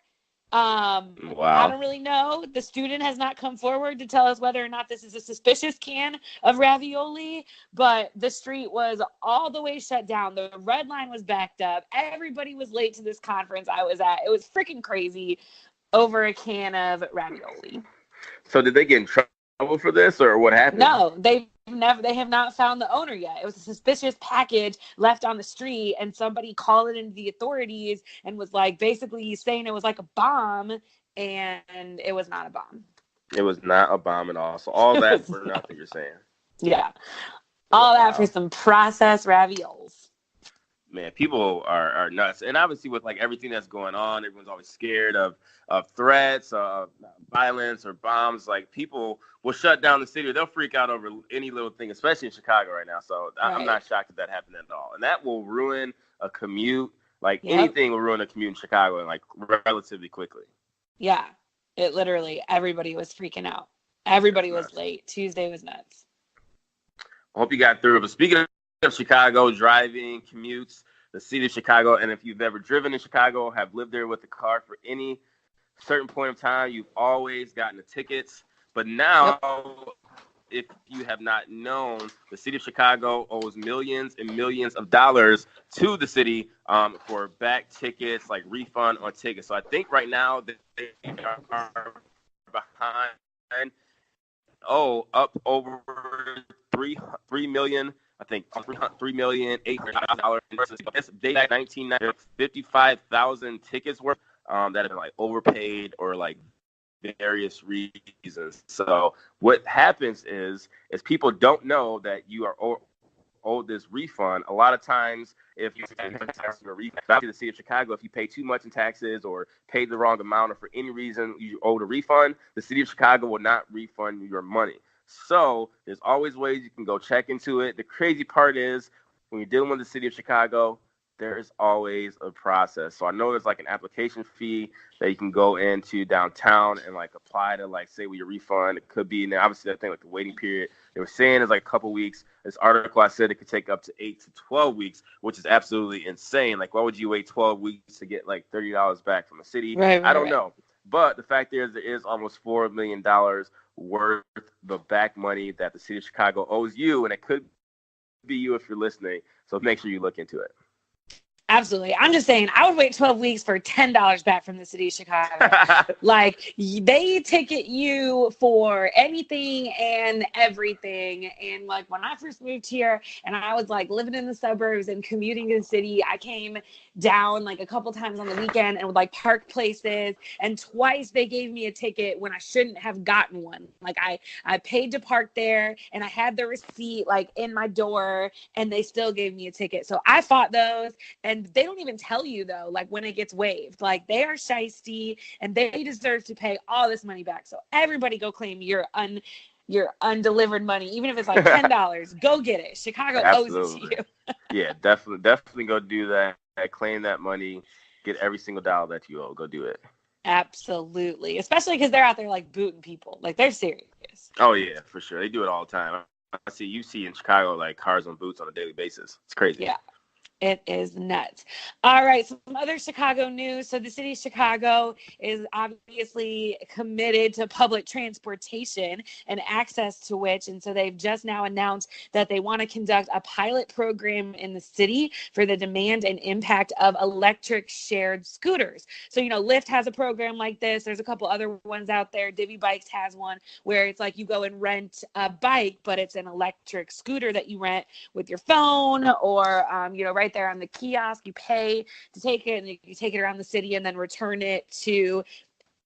Wow. I don't really know. The student has not come forward to tell us whether or not this is a suspicious can of ravioli, but the street was all the way shut down. The red line was backed up. Everybody was late to this conference I was at. It was freaking crazy over a can of ravioli. So did they get in trouble for this, or what happened? No, they have not found the owner yet. It was a suspicious package left on the street, and somebody called it into the authorities and was like basically saying it was like a bomb, and it was not a bomb. It was not a bomb at all. So all that for nothing, you're saying. Yeah. All that for some processed raviolis. Man, people are nuts. And obviously with like everything that's going on, everyone's always scared of threats, of violence or bombs. Like people will shut down the city or they'll freak out over any little thing, especially in Chicago right now. So I'm not shocked that happened at all. And that will ruin a commute. Like anything will ruin a commute in Chicago and like relatively quickly. Yeah, it literally, everybody was freaking out. Everybody was late. Tuesday was nuts. I hope you got through. But speaking of Chicago, driving, commutes, the city of Chicago, and if you've ever driven in Chicago, have lived there with a car for any certain point of time, you've always gotten the tickets. But now, if you have not known, the city of Chicago owes millions and millions of dollars to the city for back tickets, like refund on tickets. So I think right now they are behind, up over $3 million. I think $3,800,000 versus they had 55,000 tickets worth that have been like overpaid or like various reasons. So what happens is people don't know that you are owed this refund. A lot of times, if you pay taxes or refund, back to the city of Chicago, if you pay too much in taxes or paid the wrong amount or for any reason you owed a refund, the city of Chicago will not refund your money. So there's always ways you can go check into it. The crazy part is when you're dealing with the city of Chicago, there's always a process. So I know there's like an application fee that you can go into downtown and like apply to like say with your refund. It could be, and obviously that thing like the waiting period they were saying is like a couple weeks. This article I said it could take up to 8 to 12 weeks, which is absolutely insane. Like why would you wait 12 weeks to get like $30 back from the city? I don't know. But the fact is there is almost $4 million worth the back money that the city of Chicago owes you, and it could be you if you're listening. So make sure you look into it. Absolutely. I'm just saying, I would wait 12 weeks for $10 back from the city of Chicago. Like, they ticket you for anything and everything. And, like, when I first moved here and I was, like, living in the suburbs and commuting to the city, I came down, like, a couple times on the weekend and would, like, park places. And twice they gave me a ticket when I shouldn't have gotten one. Like, I paid to park there, and I had the receipt, like, in my door, and they still gave me a ticket. So I fought those, and they don't even tell you though, like when it gets waived. Like they are shiesty and they deserve to pay all this money back. So everybody go claim your undelivered money, even if it's like $10. Go get it. Chicago owes it to you. Yeah, definitely go do that. Claim that money. Get every single dollar that you owe. Go do it. Absolutely, especially because they're out there like booting people. Like they're serious. Oh yeah, for sure. They do it all the time. You see in Chicago like cars on boots on a daily basis. It's crazy. Yeah. It is nuts. All right, some other Chicago news. So the city of Chicago is obviously committed to public transportation and access to which, and so they've just now announced that they want to conduct a pilot program in the city for the demand and impact of electric shared scooters. So, Lyft has a program like this. There's a couple other ones out there. Divvy Bikes has one where it's like you go and rent a bike, but it's an electric scooter that you rent with your phone or, right there on the kiosk. You pay to take it, and you take it around the city and then return it to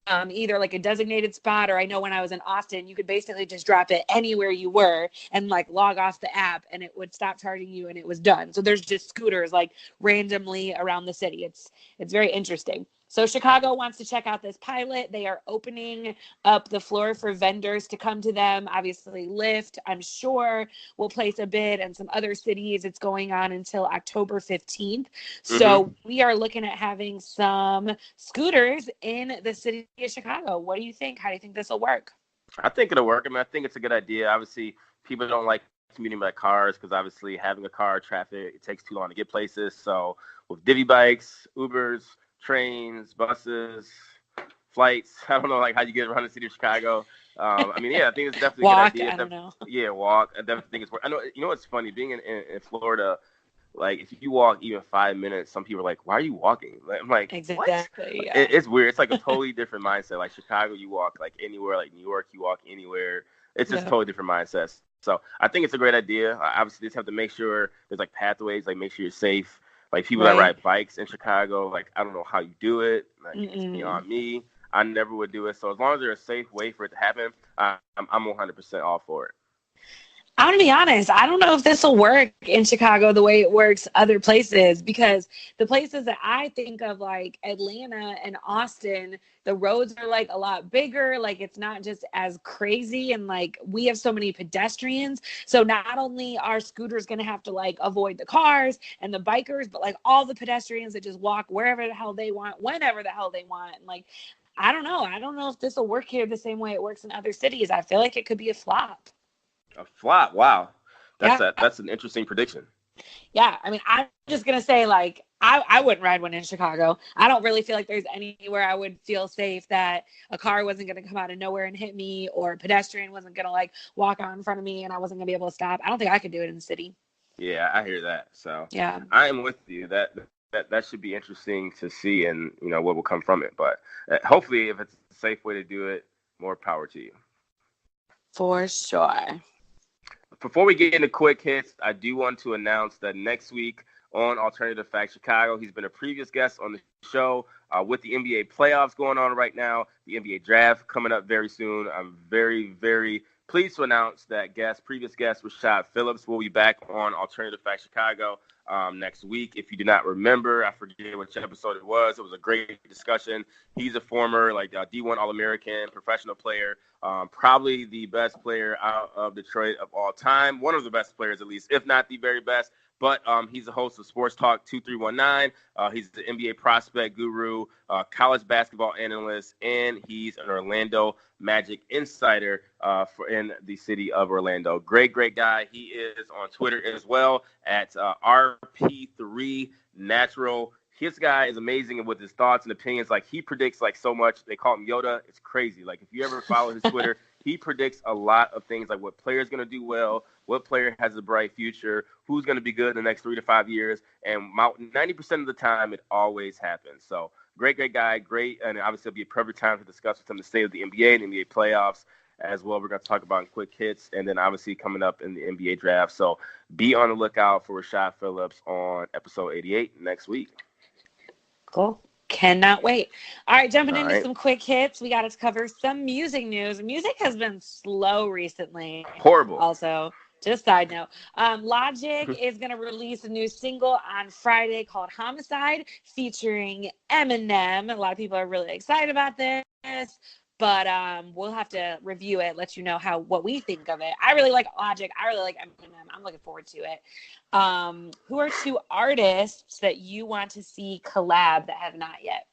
either like a designated spot, or I know when I was in Austin, you could basically just drop it anywhere you were and like log off the app and it would stop charging you and it was done. So there's just scooters like randomly around the city. It's very interesting. So Chicago wants to check out this pilot. They are opening up the floor for vendors to come to them. Obviously, Lyft, I'm sure, will place a bid, and some other cities. It's going on until October 15th. So we are looking at having some scooters in the city of Chicago. What do you think? How do you think this will work? I think it'll work. I mean, I think it's a good idea. Obviously, people don't like commuting by cars because obviously having a car, traffic, it takes too long to get places. So with Divvy Bikes, Ubers, trains, buses, flights. I don't know like how you get around the city of Chicago. I think it's definitely a good idea. I don't know. Yeah, walk. I definitely think it's work. I know. You know what's funny? Being in Florida, like if you walk even 5 minutes, some people are like, "Why are you walking?" I'm like, exactly. Yeah. It's weird. It's like a totally different mindset. Like Chicago, you walk like anywhere. Like New York, you walk anywhere. It's just totally different mindsets. So I think it's a great idea. Obviously, just have to make sure there's like pathways. Like make sure you're safe. Like people that ride bikes in Chicago, like I don't know how you do it. Like it's beyond me. I never would do it. So as long as there's a safe way for it to happen, I'm 100% all for it. I'm going to be honest. I don't know if this will work in Chicago the way it works other places, because the places that I think of, like Atlanta and Austin, the roads are like a lot bigger. Like it's not just as crazy. And like we have so many pedestrians. So not only are scooters going to have to like avoid the cars and the bikers, but like all the pedestrians that just walk wherever the hell they want, whenever the hell they want. And like, I don't know. I don't know if this will work here the same way it works in other cities. I feel like it could be a flop. A flop? Wow. Yeah. That's an interesting prediction. Yeah. I mean, I'm just going to say, like, I wouldn't ride one in Chicago. I don't really feel like there's anywhere I would feel safe that a car wasn't going to come out of nowhere and hit me, or a pedestrian wasn't going to, like, walk out in front of me and I wasn't going to be able to stop. I don't think I could do it in the city. Yeah, I hear that. So yeah, I am with you. That should be interesting to see, and, you know, what will come from it. But hopefully, if it's a safe way to do it, more power to you. For sure. Before we get into quick hits, I do want to announce that next week on Alternative Facts Chicago, he's been a previous guest on the show with the NBA playoffs going on right now, the NBA draft coming up very soon. I'm very, very pleased to announce that previous guest Rashad Phillips will be back on Alternative Facts Chicago next week. If you do not remember, I forget which episode it was. It was a great discussion. He's a former D1 All-American professional player, probably the best player out of Detroit of all time. One of the best players, at least, if not the very best. But he's the host of Sports Talk 2319. He's the NBA prospect guru, college basketball analyst, and he's an Orlando Magic insider in the city of Orlando. Great guy. He is on Twitter as well at RP3Natural. His guy is amazing with his thoughts and opinions. Like, he predicts like so much. They call him Yoda. It's crazy. Like, if you ever follow his Twitter, he predicts a lot of things, like what player is going to do well, what player has a bright future, who's going to be good in the next 3 to 5 years. And 90% of the time, it always happens. So great guy, great. And obviously it'll be a perfect time to discuss with him the state of the NBA and NBA playoffs as well. We're going to talk about in quick hits, and then obviously coming up in the NBA draft. So be on the lookout for Rashad Phillips on episode 88 next week. Cool. Cannot wait. All right, jumping into some quick hits. We got to cover some music news. Music has been slow recently. Horrible. Also, just side note, Logic is going to release a new single on Friday called Homicide featuring Eminem. A lot of people are really excited about this, but we'll have to review it, let you know what we think of it. I really like Logic. I really like Eminem. I'm looking forward to it. Who are 2 artists that you want to see collab that have not yet?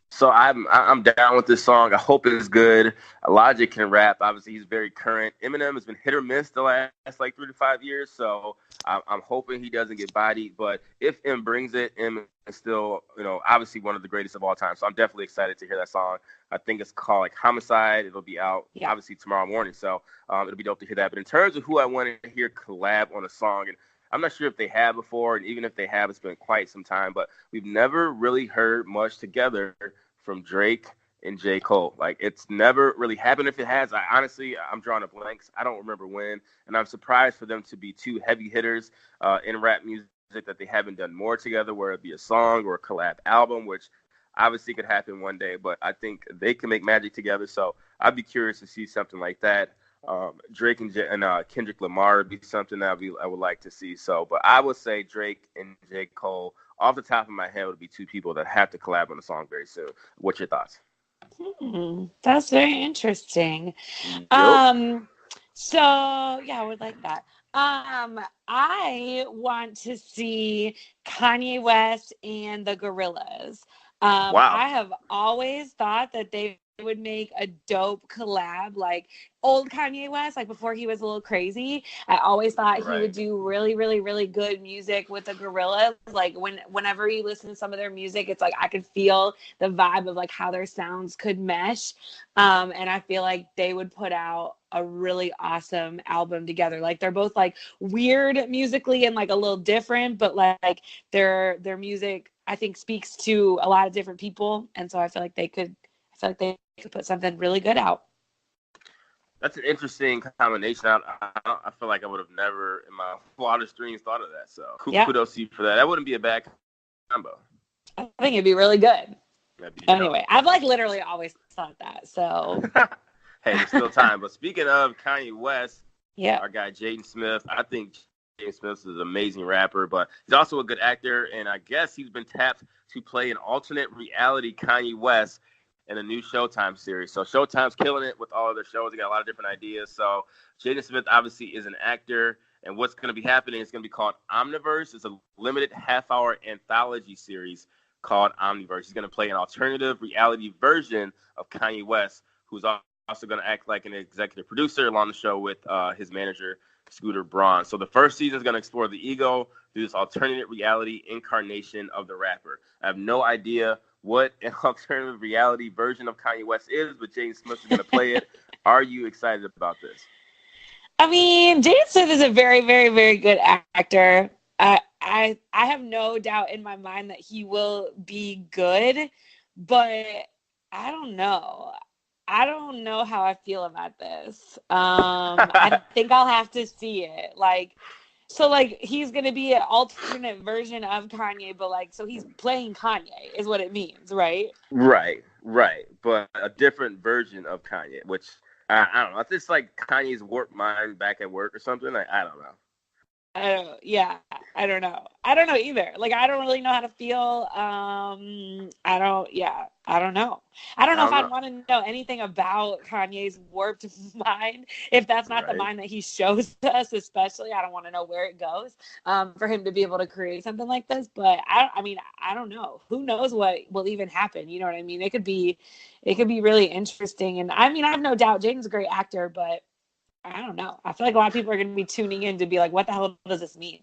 So I'm down with this song. I hope it's good. Logic can rap. Obviously, he's very current. Eminem has been hit or miss the last 3 to 5 years. So I'm hoping he doesn't get bodied. But if M brings it, M is still, obviously one of the greatest of all time. So I'm definitely excited to hear that song. I think it's called like Homicide. It'll be out obviously tomorrow morning. So it'll be dope to hear that. But in terms of who I want to hear collab on a song, and I'm not sure if they have before, and even if they have, it's been quite some time. But we've never really heard much together from Drake and J. Cole. Like, it's never really happened. If it has, I'm drawing a blanks. I don't remember when. And I'm surprised for them to be 2 heavy hitters in rap music, that they haven't done more together, where it be a song or a collab album, which obviously could happen one day. But I think they can make magic together. So I'd be curious to see something like that. Drake and Kendrick Lamar would be something that I would like to see. So, but I would say Drake and J. Cole, off the top of my head, would be 2 people that have to collab on a song very soon. What's your thoughts? That's very interesting. Yep. So yeah, I would like that. I want to see Kanye West and the Gorillaz. Wow. I have always thought that they would make a dope collab, like old Kanye West, like before he was a little crazy. I always thought he would do really, really, really good music with the Gorillaz. Like whenever you listen to some of their music, it's like I could feel the vibe of like how their sounds could mesh. And I feel like they would put out a really awesome album together. Like they're both like weird musically and like a little different, but like their music, I think, speaks to a lot of different people. And so I feel like they could put something really good out. That's an interesting combination. I feel like I would have never in my wildest dreams thought of that. So kudos to you for that. That wouldn't be a bad combo. I think it'd be really good. Anyway, I've like literally always thought that. So hey, there's still time. But speaking of Kanye West, yeah, our guy Jaden Smith, I think Jaden Smith is an amazing rapper, but he's also a good actor, and I guess he's been tapped to play an alternate reality Kanye West in a new Showtime series. So Showtime's killing it with all of their shows. They got a lot of different ideas. So Jaden Smith obviously is an actor, and what's going to be happening is going to be called Omniverse. It's a limited half-hour anthology series called Omniverse. He's going to play an alternative reality version of Kanye West, who's also going to act like an executive producer along the show with his manager, Scooter Braun. So the first season is going to explore the ego through this alternate reality incarnation of the rapper. I have no idea what an alternative reality version of Kanye West is, but Jaden Smith is going to play it. Are you excited about this? I mean, Jaden Smith is a very, very, very good actor. I have no doubt in my mind that he will be good, but I don't know. I don't know how I feel about this. I think I'll have to see it. So he's going to be an alternate version of Kanye, but so he's playing Kanye is what it means, right? Right. But a different version of Kanye, which I don't know. It's like Kanye's warped mind back at work or something. I don't know. I don't know either. I don't really know how to feel. I don't know. I don't know if I'd want to know anything about Kanye's warped mind. If that's not the mind that he shows us, especially, I don't want to know where it goes for him to be able to create something like this. But I don't know. Who knows what will even happen? You know what I mean? It could be really interesting. And I have no doubt Jaden's a great actor, but I don't know. I feel like a lot of people are going to be tuning in to be like, what the hell does this mean?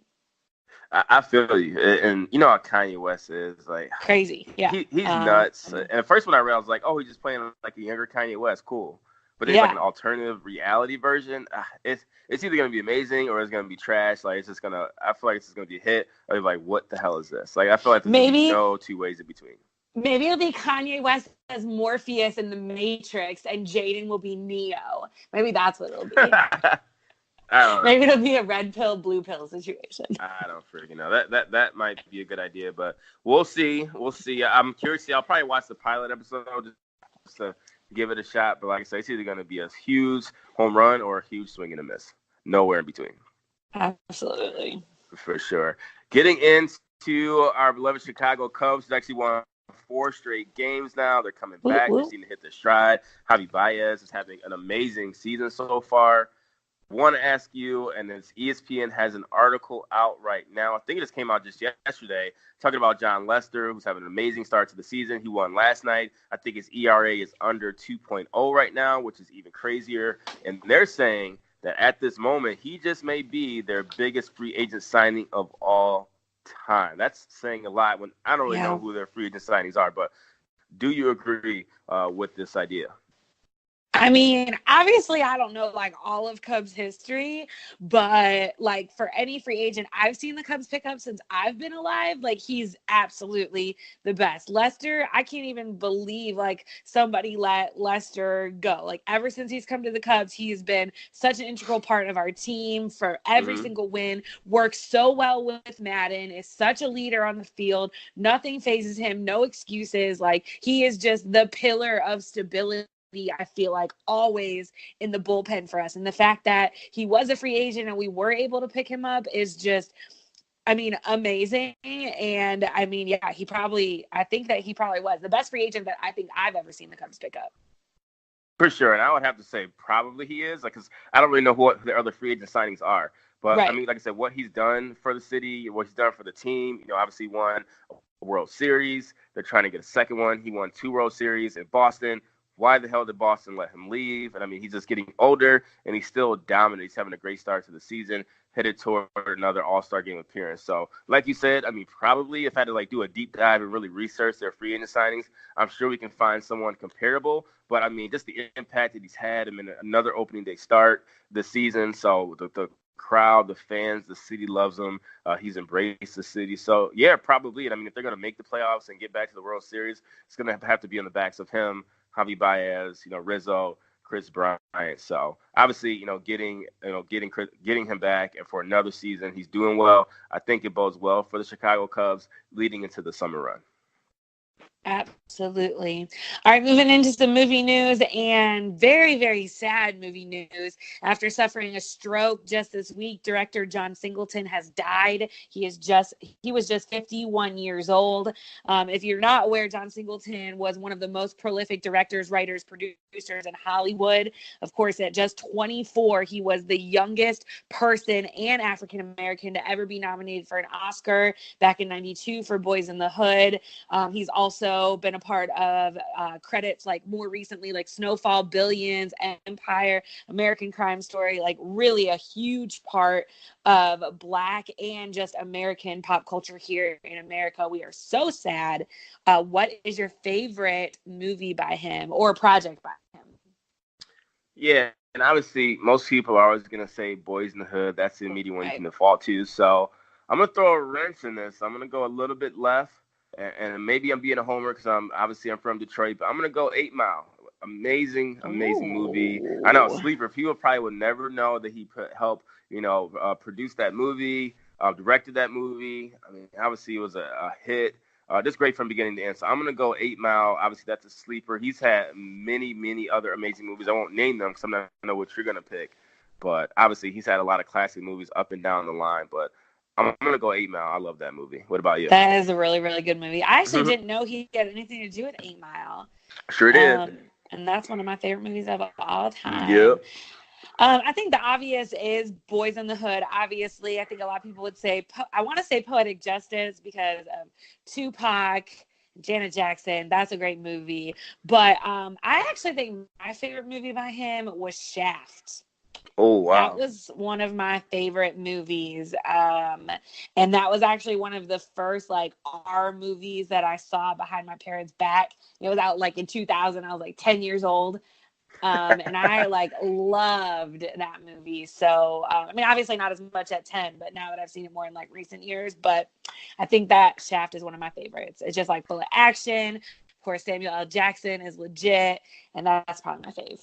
I feel you. And you know how Kanye West is. Crazy. Yeah. He's nuts. And at first when I read, I was like, oh, he's just playing like a younger Kanye West. Cool. But it's like an alternative reality version. It's either going to be amazing or it's going to be trash. I feel like it's just going to be a hit. Or like, what the hell is this? I feel like there's no two ways in between. Maybe it'll be Kanye West as Morpheus in The Matrix, and Jaden will be Neo. Maybe that's what it'll be. I don't know. Maybe it'll be a red pill, blue pill situation. I don't freaking know. That might be a good idea, but we'll see. I'm curious. I'll probably watch the pilot episode just to give it a shot. But like I said, it's either going to be a huge home run or a huge swing and a miss. Nowhere in between. Absolutely. For sure. Getting into our beloved Chicago Cubs, who actually won 4 straight games now. They're coming back. They seem to hit their stride. Javi Baez is having an amazing season so far. Want to ask you, and this ESPN has an article out right now. I think it just came out just yesterday, talking about John Lester, who's having an amazing start to the season. He won last night. I think his ERA is under 2.0 right now, which is even crazier. And they're saying that at this moment, he just may be their biggest free agent signing of all time. That's saying a lot when I don't really know who their free agent signings are, but do you agree with this idea? Obviously I don't know all of Cubs history, but for any free agent I've seen the Cubs pick up since I've been alive, he's absolutely the best. Lester, I can't even believe somebody let Lester go. Ever since he's come to the Cubs, he's been such an integral part of our team for every single win, works so well with Madden, is such a leader on the field. Nothing phases him, no excuses. He is just the pillar of stability, I feel always in the bullpen for us. And the fact that he was a free agent and we were able to pick him up is just, amazing. And I think that he probably was the best free agent that I think I've ever seen the Cubs pick up. For sure. And I would have to say probably he is, because I don't really know what the other free agent signings are. But like I said, what he's done for the city, what he's done for the team, obviously won a World Series. They're trying to get a second one. He won 2 World Series in Boston. Why the hell did Boston let him leave? And he's just getting older, and he's still dominant. He's having a great start to the season, headed toward another All-Star game appearance. So, like you said, probably if I had to do a deep dive and really research their free agent signings, I'm sure we can find someone comparable. But just the impact that he's had. Another opening day start this season. So the crowd, the fans, the city loves him. He's embraced the city. So yeah, probably. And if they're going to make the playoffs and get back to the World Series, it's going to have to be on the backs of him, Javi Baez, Rizzo, Chris Bryant. So obviously, getting him back and for another season, he's doing well. I think it bodes well for the Chicago Cubs leading into the summer run. Absolutely. All right, moving into some movie news and very, very sad movie news. After suffering a stroke just this week, director John Singleton has died. He was just 51 years old. If you're not aware, John Singleton was one of the most prolific directors, writers, producers in Hollywood. Of course, at just 24, he was the youngest person and African American to ever be nominated for an Oscar back in '92 for Boys in the Hood. He's also been a part of credits like more recently like Snowfall, Billions, Empire, American Crime Story, like really a huge part of Black and just American pop culture here in America. We are so sad. What is your favorite movie by him or project by him? Yeah, and obviously most people are always going to say Boys in the Hood. That's the immediate one you can default to. So I'm going to throw a wrench in this. I'm going to go a little bit left. And maybe I'm being a homer because I'm from Detroit, but I'm gonna go 8 Mile. Amazing movie. I know, sleeper. People probably would never know that he helped, produce that movie, directed that movie. I mean, obviously it was a hit. Just great from beginning to end. So I'm gonna go 8 Mile. Obviously that's a sleeper. He's had many other amazing movies. I won't name them because I'm not gonna know what you're gonna pick. But obviously he's had a lot of classic movies up and down the line. But I'm going to go 8 Mile. I love that movie. What about you? That is a really, really good movie. I actually didn't know he had anything to do with 8 Mile. Sure did. And that's one of my favorite movies of all time. Yep. I think the obvious is Boys in the Hood. Obviously, I think a lot of people would say, I want to say Poetic Justice because of Tupac, Janet Jackson. That's a great movie. But I actually think my favorite movie by him was Shaft. Oh, wow. That was one of my favorite movies. And that was actually one of the first like R movies that I saw behind my parents' back. It was out like in 2000. I was like 10 years old. And I like loved that movie. So, I mean, obviously not as much at 10, but now that I've seen it more in like recent years, but I think that Shaft is one of my favorites. It's just like full of action. Of course, Samuel L. Jackson is legit. And that's probably my fave.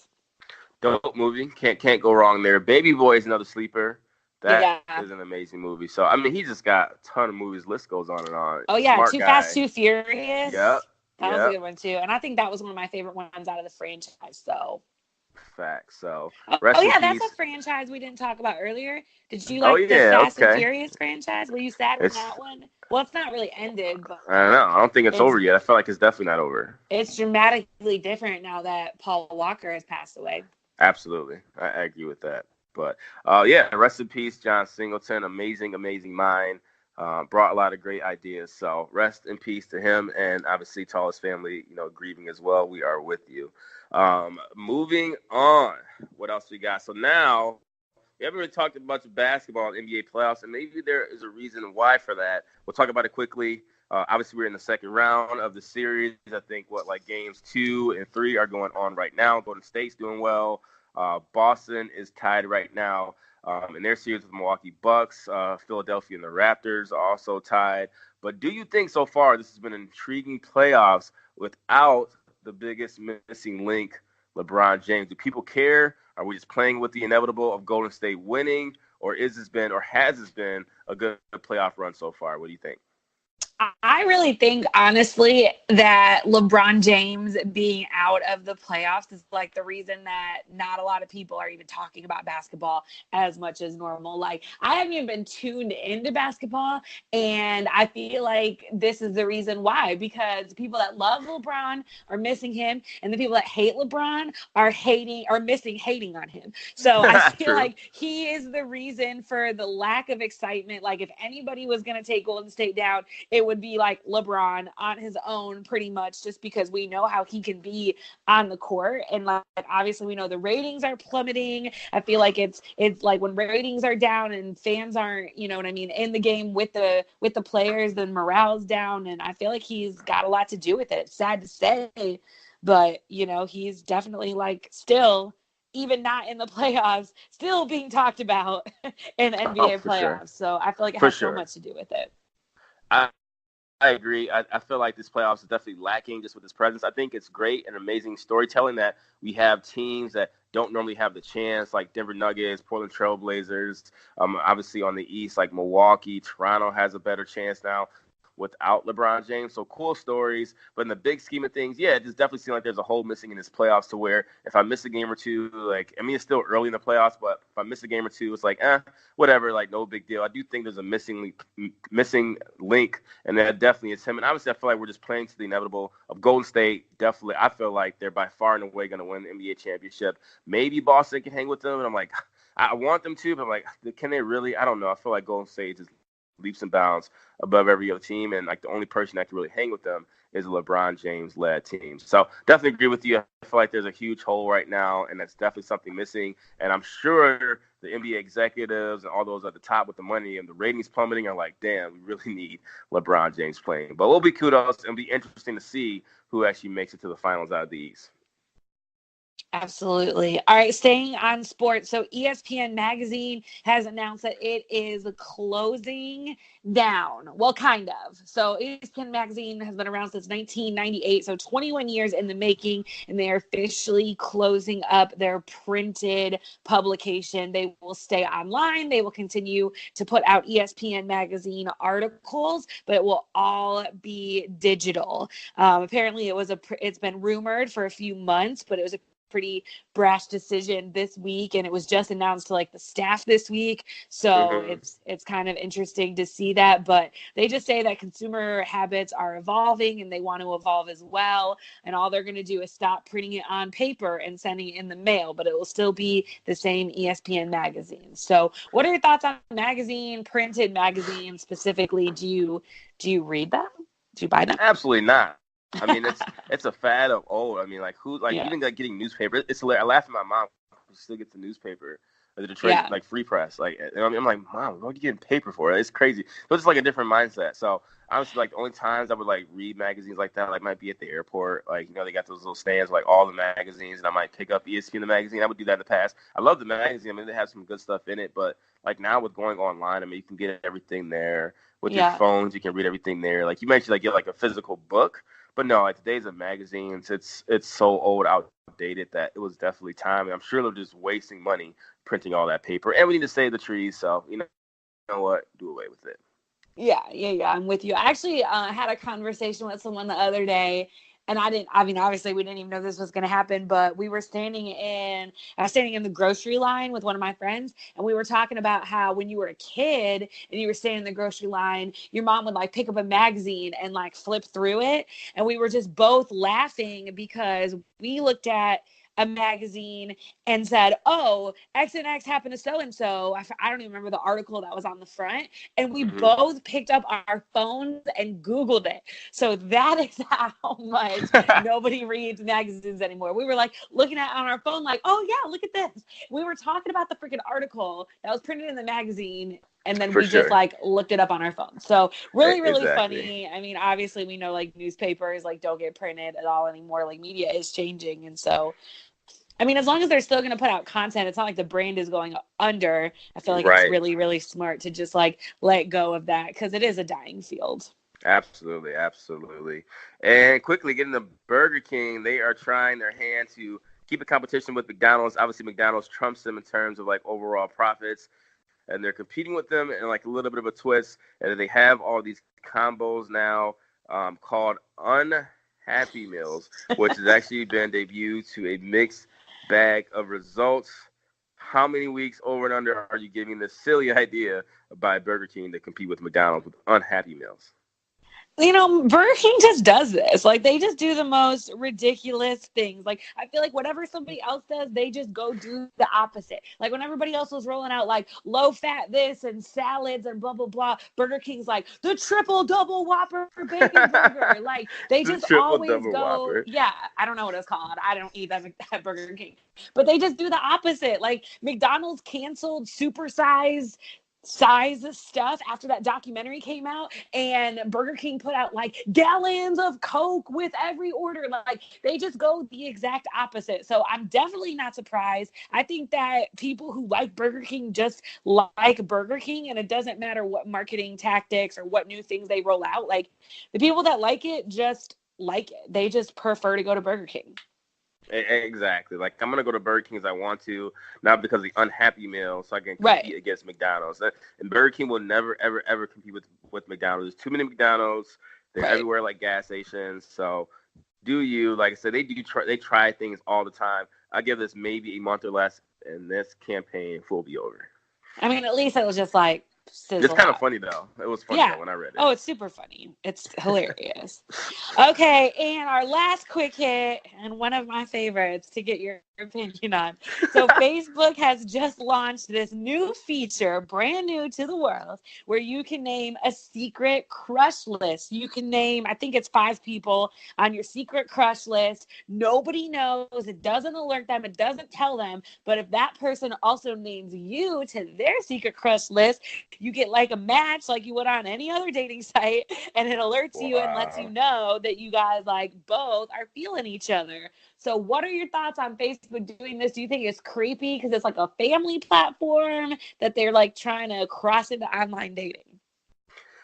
Dope movie. Can't go wrong there. Baby Boy is another sleeper. That is an amazing movie. So, I mean, he just got a ton of movies. List goes on and on. Oh, yeah. Too Fast, Too Furious. Yep. That was a good one, too. And I think that was one of my favorite ones out of the franchise. So. Facts. So, that's a franchise we didn't talk about earlier. Did you like the Fast and Furious franchise? Were you sad with that one? Well, it's not really ended, but I don't know. I don't think it's over yet. I feel like it's definitely not over. It's dramatically different now that Paul Walker has passed away. Absolutely. I agree with that. But, rest in peace, John Singleton. Amazing mind. Brought a lot of great ideas. So rest in peace to him and obviously to all his family, grieving as well. We are with you. Moving on. What else we got? So now we haven't really talked much basketball in NBA playoffs, and maybe there is a reason why for that. We'll talk about it quickly. Obviously, we're in the second round of the series. I think games 2 and 3 are going on right now. Golden State's doing well. Boston is tied right now in their series with Milwaukee Bucks. Philadelphia and the Raptors are also tied. But do you think so far this has been intriguing playoffs without the biggest missing link, LeBron James? Do people care? Are we just playing with the inevitable of Golden State winning? Or has this been a good playoff run so far? What do you think? I really think, honestly, that LeBron James being out of the playoffs is like the reason that not a lot of people are even talking about basketball as much as normal. Like, I haven't even been tuned into basketball, and I feel like this is the reason why, because people that love LeBron are missing him, and the people that hate LeBron are hating on him. So I feel like he is the reason for the lack of excitement. Like, if anybody was going to take Golden State down, it would be like LeBron on his own, pretty much, just because we know how he can be on the court. And like, obviously we know the ratings are plummeting. I feel like it's like when ratings are down and fans aren't, in the game with the players, then morale's down. And I feel like he's got a lot to do with it. It's sad to say, but he's definitely still, even not in the playoffs, still being talked about in NBA playoffs. Sure. So I feel like it has so much to do with it. I agree. I feel like this playoffs is definitely lacking just with his presence. I think it's great and amazing storytelling that we have teams that don't normally have the chance, like Denver Nuggets, Portland Trail Blazers. Obviously on the East, like Milwaukee, Toronto has a better chance now without LeBron James. So cool stories. But in the big scheme of things, yeah, it just definitely seems like there's a hole missing in this playoffs to where if I miss a game or two, like, I mean, it's still early in the playoffs, but if I miss a game or two, it's like, whatever, like, no big deal. I do think there's a missing link, and that definitely is him. And obviously, I feel like we're just playing to the inevitable of Golden State. Definitely, I feel like they're by far and away going to win the NBA championship. Maybe Boston can hang with them, and I'm like, I want them to, but I'm like, can they really? I don't know. I feel like Golden State just leaps and bounds above every other team, and like the only person that can really hang with them is a LeBron James-led team. So definitely agree with you. I feel like there's a huge hole right now, and that's definitely something missing. And I'm sure the NBA executives and all those at the top with the money and the ratings plummeting are like, damn, we really need LeBron James playing. But we'll be kudos, and it'll be interesting to see who actually makes it to the finals out of these. Absolutely. All right, staying on sports. So ESPN Magazine has announced that it is closing down. Well, kind of. So ESPN Magazine has been around since 1998, so 21 years in the making, and they are officially closing up their printed publication. They will stay online. They will continue to put out ESPN Magazine articles, but it will all be digital. Apparently, it's been rumored for a few months, but it was a pretty brash decision this week, and it was just announced to like the staff this week, so it's kind of interesting to see that. But they just say that consumer habits are evolving and they want to evolve as well, and all they're going to do is stop printing it on paper and sending it in the mail, but it will still be the same ESPN magazine. So what are your thoughts on printed magazine specifically? Do you read them? Do you buy them? Absolutely not. I mean, it's a fad of old. I mean, like even like getting newspaper. It's hilarious. I laugh at my mom who still gets the newspaper, the Detroit like Free Press. Like, and I'm like, Mom, what are you getting paper for? It's crazy. So it's just like a different mindset. So honestly, like the only times I would like read magazines like that, like might be at the airport. Like, you know, they got those little stands with, like all the magazines, and I might pick up ESPN the magazine. I would do that in the past. I love the magazine. I mean, they have some good stuff in it, but like now with going online, I mean, you can get everything there with your phones. You can read everything there. Like you mentioned, like get like a physical book. But no, like today's of magazines, it's so old, outdated that it was definitely time. And I'm sure they're just wasting money printing all that paper. And we need to save the trees, so you know what? Do away with it. Yeah, I'm with you. I actually had a conversation with someone the other day, and obviously we didn't even know this was going to happen, but I was standing in the grocery line with one of my friends, and we were talking about how when you were a kid and you were standing in the grocery line, your mom would like pick up a magazine and like flip through it. And we were just both laughing because we looked at a magazine and said, oh, X and X happened to so-and-so. I don't even remember the article that was on the front. And we both picked up our phones and Googled it. So that is how much nobody reads magazines anymore. We were like looking at on our phone like, oh yeah, look at this. We were talking about the freaking article that was printed in the magazine, and then just like looked it up on our phone. So really, really funny. I mean, obviously we know like newspapers like don't get printed at all anymore. Like media is changing. And so, I mean, as long as they're still going to put out content, it's not like the brand is going under. I feel like it's really, really smart to just like let go of that because it is a dying field. Absolutely. And quickly getting to Burger King, they are trying their hand to keep a competition with McDonald's. Obviously, McDonald's trumps them in terms of like overall profits, and they're competing with them in like a little bit of a twist. And they have all these combos now called Unhappy Meals, which has actually been debuted to a mixed bag of results. How many weeks over and under are you giving this silly idea by Burger King to compete with McDonald's with Unhappy Meals? You know, Burger King just does this. Like, they just do the most ridiculous things. Like, I feel like whatever somebody else does, they just go do the opposite. Like, when everybody else was rolling out, like, low-fat this and salads and blah, blah, blah, Burger King's like, the triple-double Whopper bacon burger. Like, they just always go. Whopper. Yeah, I don't know what it's called. I don't eat that at Burger King. But they just do the opposite. Like, McDonald's canceled supersize stuff after that documentary came out, and Burger King put out like gallons of Coke with every order. Like, they just go the exact opposite. So I'm definitely not surprised. I think that people who like Burger King just like Burger King, and it doesn't matter what marketing tactics or what new things they roll out. Like, the people that like it just like it. They just prefer to go to Burger King. Exactly. Like, I'm gonna go to Burger King as I want to, not because of the unhappy meal, so I can Right. compete against McDonald's. And Burger King will never, ever, ever compete with McDonald's. There's too many McDonald's. They're Right. everywhere, like gas stations. So, do you, like I said, they try things all the time. I give this maybe a month or less, and this campaign will be over. I mean, at least it was just like It's sizzle kind of out. funny though. It was funny Yeah. though when I read it. Oh, it's super funny. It's hilarious. Okay, and our last quick hit, and one of my favorites to get your opinion on. So Facebook has just launched this new feature, brand new to the world, where you can name a secret crush list. You can name, I think it's 5 people on your secret crush list. Nobody knows. It doesn't alert them. It doesn't tell them. But if that person also names you to their secret crush list, you get like a match like you would on any other dating site, and it alerts you and lets you know that you guys like both are feeling each other. So what are your thoughts on Facebook doing this? Do you think it's creepy because it's like a family platform that they're like trying to cross into online dating?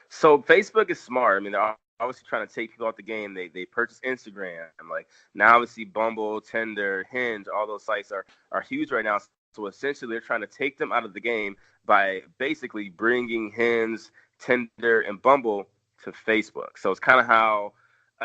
So Facebook is smart. I mean, they're obviously trying to take people out the game. They purchased Instagram. Like, now obviously Bumble, Tinder, Hinge, all those sites are huge right now. So essentially they're trying to take them out of the game by basically bringing Hinge, Tinder, and Bumble to Facebook. So it's kind of how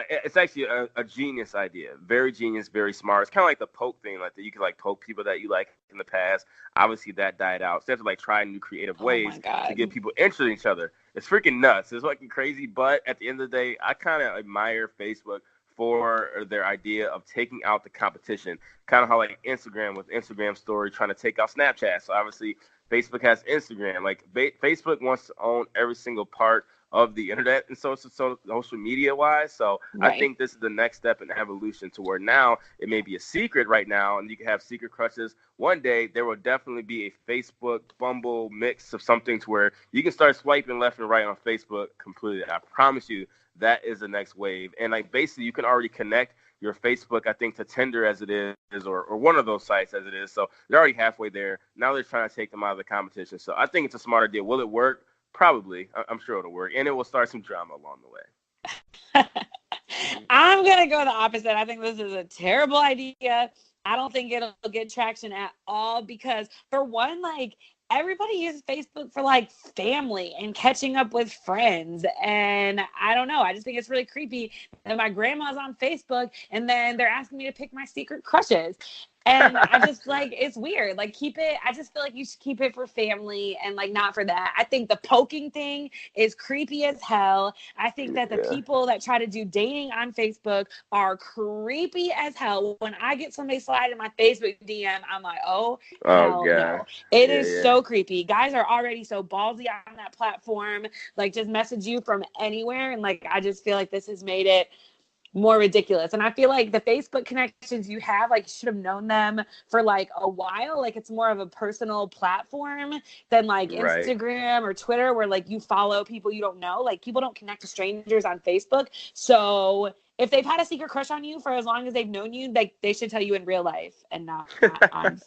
it's actually a genius idea. Very genius, very smart. It's kind of like the poke thing, like that you can like poke people that you like in the past. Obviously that died out. So they have to like try new creative ways to get people interested in each other. It's freaking nuts. It's fucking crazy. But at the end of the day, I kind of admire Facebook for their idea of taking out the competition. Kind of how like Instagram with Instagram story trying to take out Snapchat. So obviously Facebook has Instagram. Like Facebook wants to own every single part of the internet and social media wise. So right. I think this is the next step in evolution to where now it may be a secret right now and you can have secret crushes. One day there will definitely be a Facebook Bumble mix of something to where you can start swiping left and right on Facebook completely. I promise you that is the next wave. And like basically you can already connect your Facebook, I think, to Tinder as it is, or one of those sites as it is. So they're already halfway there. Now they're trying to take them out of the competition. So I think it's a smart idea. Will it work? Probably. I'm sure it'll work. And it will start some drama along the way. I'm going to go the opposite. I think this is a terrible idea. I don't think it'll get traction at all because, for one, like, everybody uses Facebook for like family and catching up with friends. And I don't know. I just think it's really creepy that my grandma's on Facebook and then they're asking me to pick my secret crushes. And I just like, it's weird. Like, keep it. I just feel like you should keep it for family and like not for that. I think the poking thing is creepy as hell. I think that the people that try to do dating on Facebook are creepy as hell. When I get somebody slide in my Facebook DM, I'm like, oh hell no. It is so creepy. Guys are already so ballsy on that platform. Like, just message you from anywhere. And like, I just feel like this has made it more ridiculous. And I feel like the Facebook connections you have, like, you should have known them for like a while. Like, it's more of a personal platform than like Instagram or Twitter where like you follow people you don't know. Like, people don't connect to strangers on Facebook. So if they've had a secret crush on you for as long as they've known you, like, they should tell you in real life and not on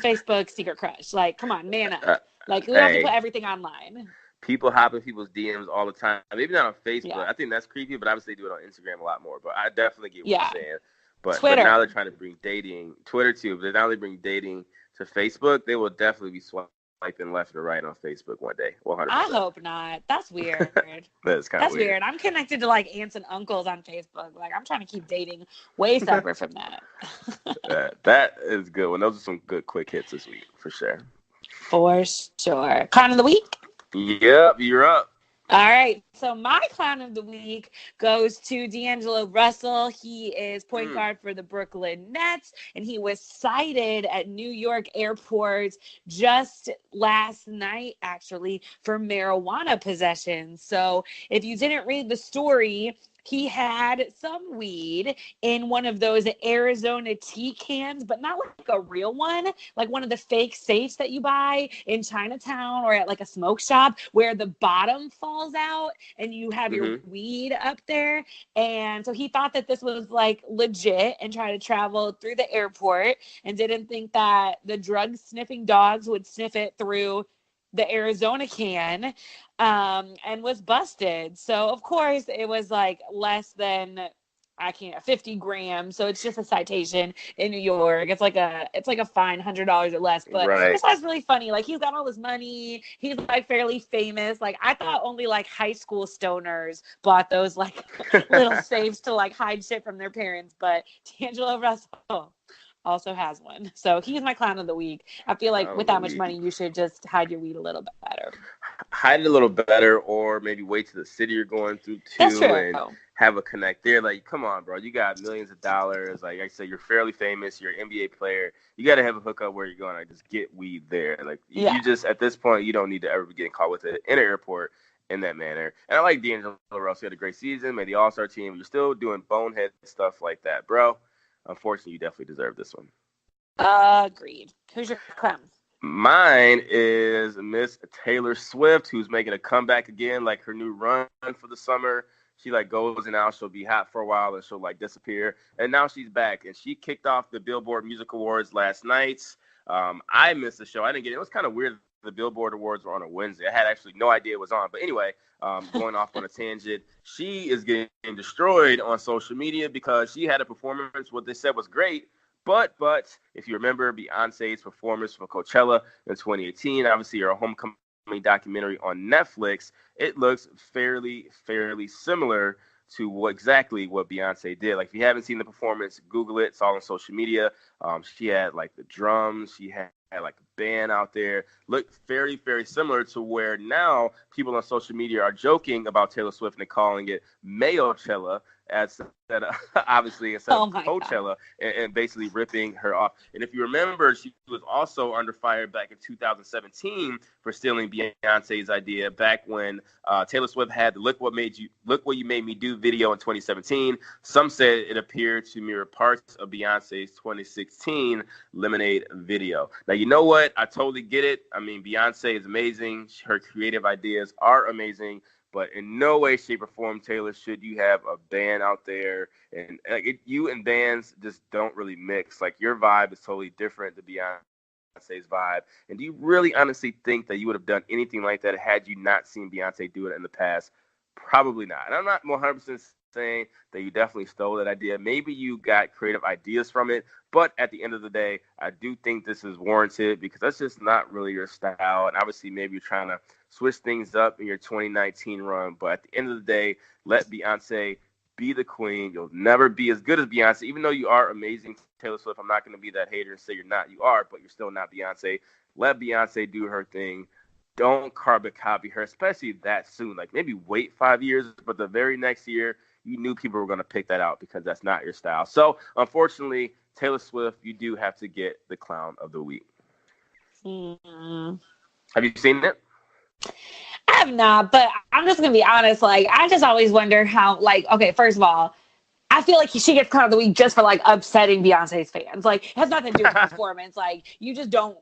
Facebook secret crush. Like, come on, man up. Like, we don't have to put everything online. People hop in people's DMs all the time. Maybe not on Facebook. Yeah. I think that's creepy, but obviously they do it on Instagram a lot more. But I definitely get what you're saying. But now they're trying to bring dating, Twitter too. But now they bring dating to Facebook. They will definitely be swiping left and right on Facebook one day. 100%. I hope not. That's weird. That's weird. I'm connected to like aunts and uncles on Facebook. Like, I'm trying to keep dating way separate from that. That is good. Well, those are some good quick hits this week for sure. For sure. Clown of the week. Yep, you're up. All right. So my clown of the week goes to D'Angelo Russell. He is point guard for the Brooklyn Nets, and he was cited at New York airports just last night, actually, for marijuana possession. So if you didn't read the story, he had some weed in one of those Arizona tea cans, but not like a real one, like one of the fake safes that you buy in Chinatown or at like a smoke shop where the bottom falls out and you have your weed up there. And so he thought that this was like legit and tried to travel through the airport and didn't think that the drug sniffing dogs would sniff it through the Arizona can, and was busted. So of course it was like less than, I can't 50 grams. So it's just a citation in New York. It's like a fine, $100 or less. But Right. this guy's really funny. Like, he's got all this money. He's like fairly famous. Like, I thought only like high school stoners bought those like little safes to like hide shit from their parents. But D'Angelo Russell also has one. So he's my clown of the week. I feel like with that much money, you should just hide your weed a little bit better. Hide it a little better, or maybe wait to the city you're going through too. That's true. And have a connect there. Like, come on, bro. You got millions of dollars. Like I said, you're fairly famous. You're an NBA player. You got to have a hookup where you're going. Like, just get weed there. Like, you just, at this point, you don't need to ever be getting caught with it in an airport in that manner. And I like D'Angelo Russell. He had a great season, made the All-Star team. You're still doing bonehead stuff like that, bro. Unfortunately, you definitely deserve this one. Agreed. Who's your clown? Mine is Miss Taylor Swift, who's making a comeback again, like her new run for the summer. She like goes and out, she'll be hot for a while and she'll like disappear. And now she's back, and she kicked off the Billboard Music Awards last night. I missed the show. I didn't get it. It was kind of weird. The Billboard Awards were on a Wednesday. I had actually no idea it was on. But anyway, going off on a tangent, she is getting destroyed on social media because she had a performance, what they said was great. But if you remember Beyonce's performance from Coachella in 2018, obviously her homecoming documentary on Netflix, it looks fairly similar to exactly what Beyonce did. Like, if you haven't seen the performance, Google it. It's all on social media. She had like the drums. She had like a band out there. Looked very similar to where now people on social media are joking about Taylor Swift and calling it Mayochella obviously instead of Coachella, and basically ripping her off. And if you remember, she was also under fire back in 2017 for stealing Beyonce's idea back when Taylor Swift had the Look What You Made Me Do video in 2017. Some said it appeared to mirror parts of Beyonce's 2016 Lemonade video. Now, you know what? I totally get it. I mean, Beyonce is amazing. Her creative ideas are amazing. But in no way, shape, or form, Taylor, should you have a band out there. And like you and bands just don't really mix. Like, your vibe is totally different to Beyonce's vibe. And do you really honestly think that you would have done anything like that had you not seen Beyonce do it in the past? Probably not. And I'm not 100% saying that you definitely stole that idea. Maybe you got creative ideas from it. But at the end of the day, I do think this is warranted because that's just not really your style. And obviously, maybe you're trying to switch things up in your 2019 run. But at the end of the day, let Beyonce be the queen. You'll never be as good as Beyonce, even though you are amazing, Taylor Swift. I'm not going to be that hater and say you're not. You are, but you're still not Beyonce. Let Beyonce do her thing. Don't carbon copy her, especially that soon. Like, maybe wait 5 years, but the very next year, you knew people were going to pick that out because that's not your style. So, unfortunately, Taylor Swift, you do have to get the clown of the week. Have you seen it? I have not, but I'm just going to be honest. Like, I just always wonder how, like, okay, first of all, I feel like she gets clown of the week just for like upsetting Beyonce's fans. Like, it has nothing to do with the performance. Like, you just don't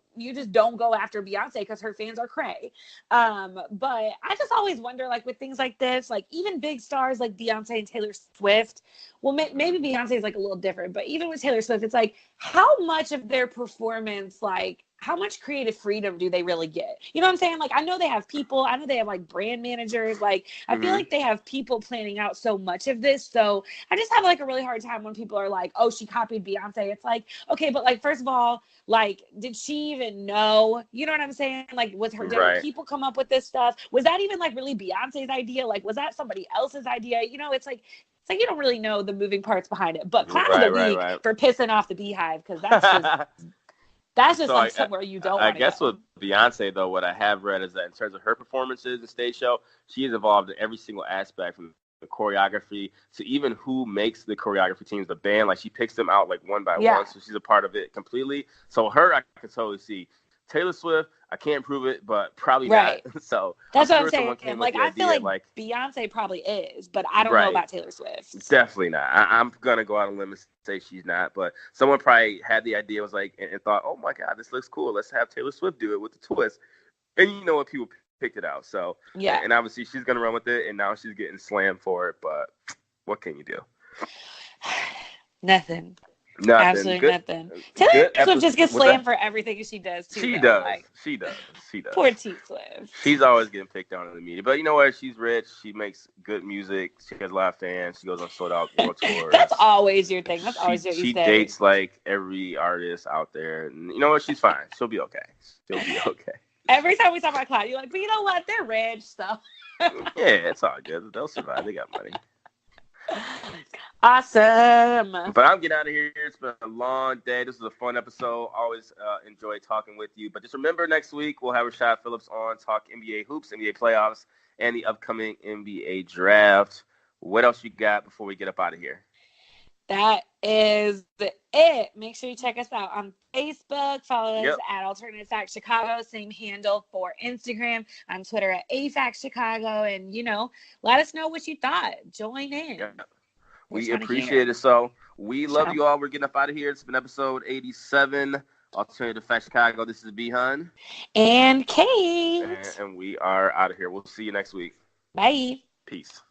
go after Beyonce because her fans are cray. But I just always wonder, like, with things like this, like even big stars like Beyonce and Taylor Swift. Well, maybe Beyonce is like a little different, but even with Taylor Swift, it's like how much of their performance, like, how much creative freedom do they really get? You know what I'm saying? Like, I know they have people. I know they have like brand managers. Like, I feel like they have people planning out so much of this. So I just have like a really hard time when people are like, oh, she copied Beyonce. It's like, okay, but like, first of all, like, did she even know? You know what I'm saying? Like, did people come up with this stuff? Was that even like really Beyonce's idea? Like, was that somebody else's idea? You know, it's like you don't really know the moving parts behind it. But clown of the week for pissing off the Beehive, because that's just that's just like somewhere you don't want to go. I guess with Beyonce, though, what I have read is that in terms of her performances and stage show, she is involved in every single aspect, from the choreography to even who makes the choreography teams, the band. Like, she picks them out like one by one, so she's a part of it completely. So her, I can totally see. Taylor Swift, I can't prove it, but probably not. So that's what I'm saying. Like, I feel like Beyonce probably is, but I don't know about Taylor Swift. Definitely not. I'm gonna go out on a limb and say she's not. But someone probably had the idea, was like, and thought, oh my God, this looks cool. Let's have Taylor Swift do it with the twist. And you know what? People picked it out. So yeah. And obviously she's gonna run with it, and now she's getting slammed for it. But what can you do? Nothing. Nothing. Absolutely Good, nothing. Taylor Swift just gets slammed for everything she does, too. She though. does. Like, She does. Poor T Swift. She's always getting picked on in the media. But you know what? She's rich. She makes good music. She has a lot of fans. She goes on sold out world tours. That's always your thing. That's always what you say. She dates like every artist out there. And you know what? She's fine. She'll be okay. Every time we talk about Cloud, you're like, but you know what? They're rich, so. Yeah, it's all good. They'll survive. They got money. Awesome. But I'm getting out of here. It's been a long day. This was a fun episode. Always enjoy talking with you. But just remember, next week we'll have Rashad Phillips on, talk NBA hoops, NBA playoffs, and the upcoming NBA draft. What else you got before we get up out of here? That is it. Make sure you check us out on Facebook. Follow us at Alternative Fact Chicago. Same handle for Instagram. On Twitter at AFAC Chicago. And, let us know what you thought. Join in. Yeah. We appreciate it. So we love you all. We're getting up out of here. It's been episode 87, Alternative Fact Chicago. This is B-Hun. And Kate. And we are out of here. We'll see you next week. Bye. Peace.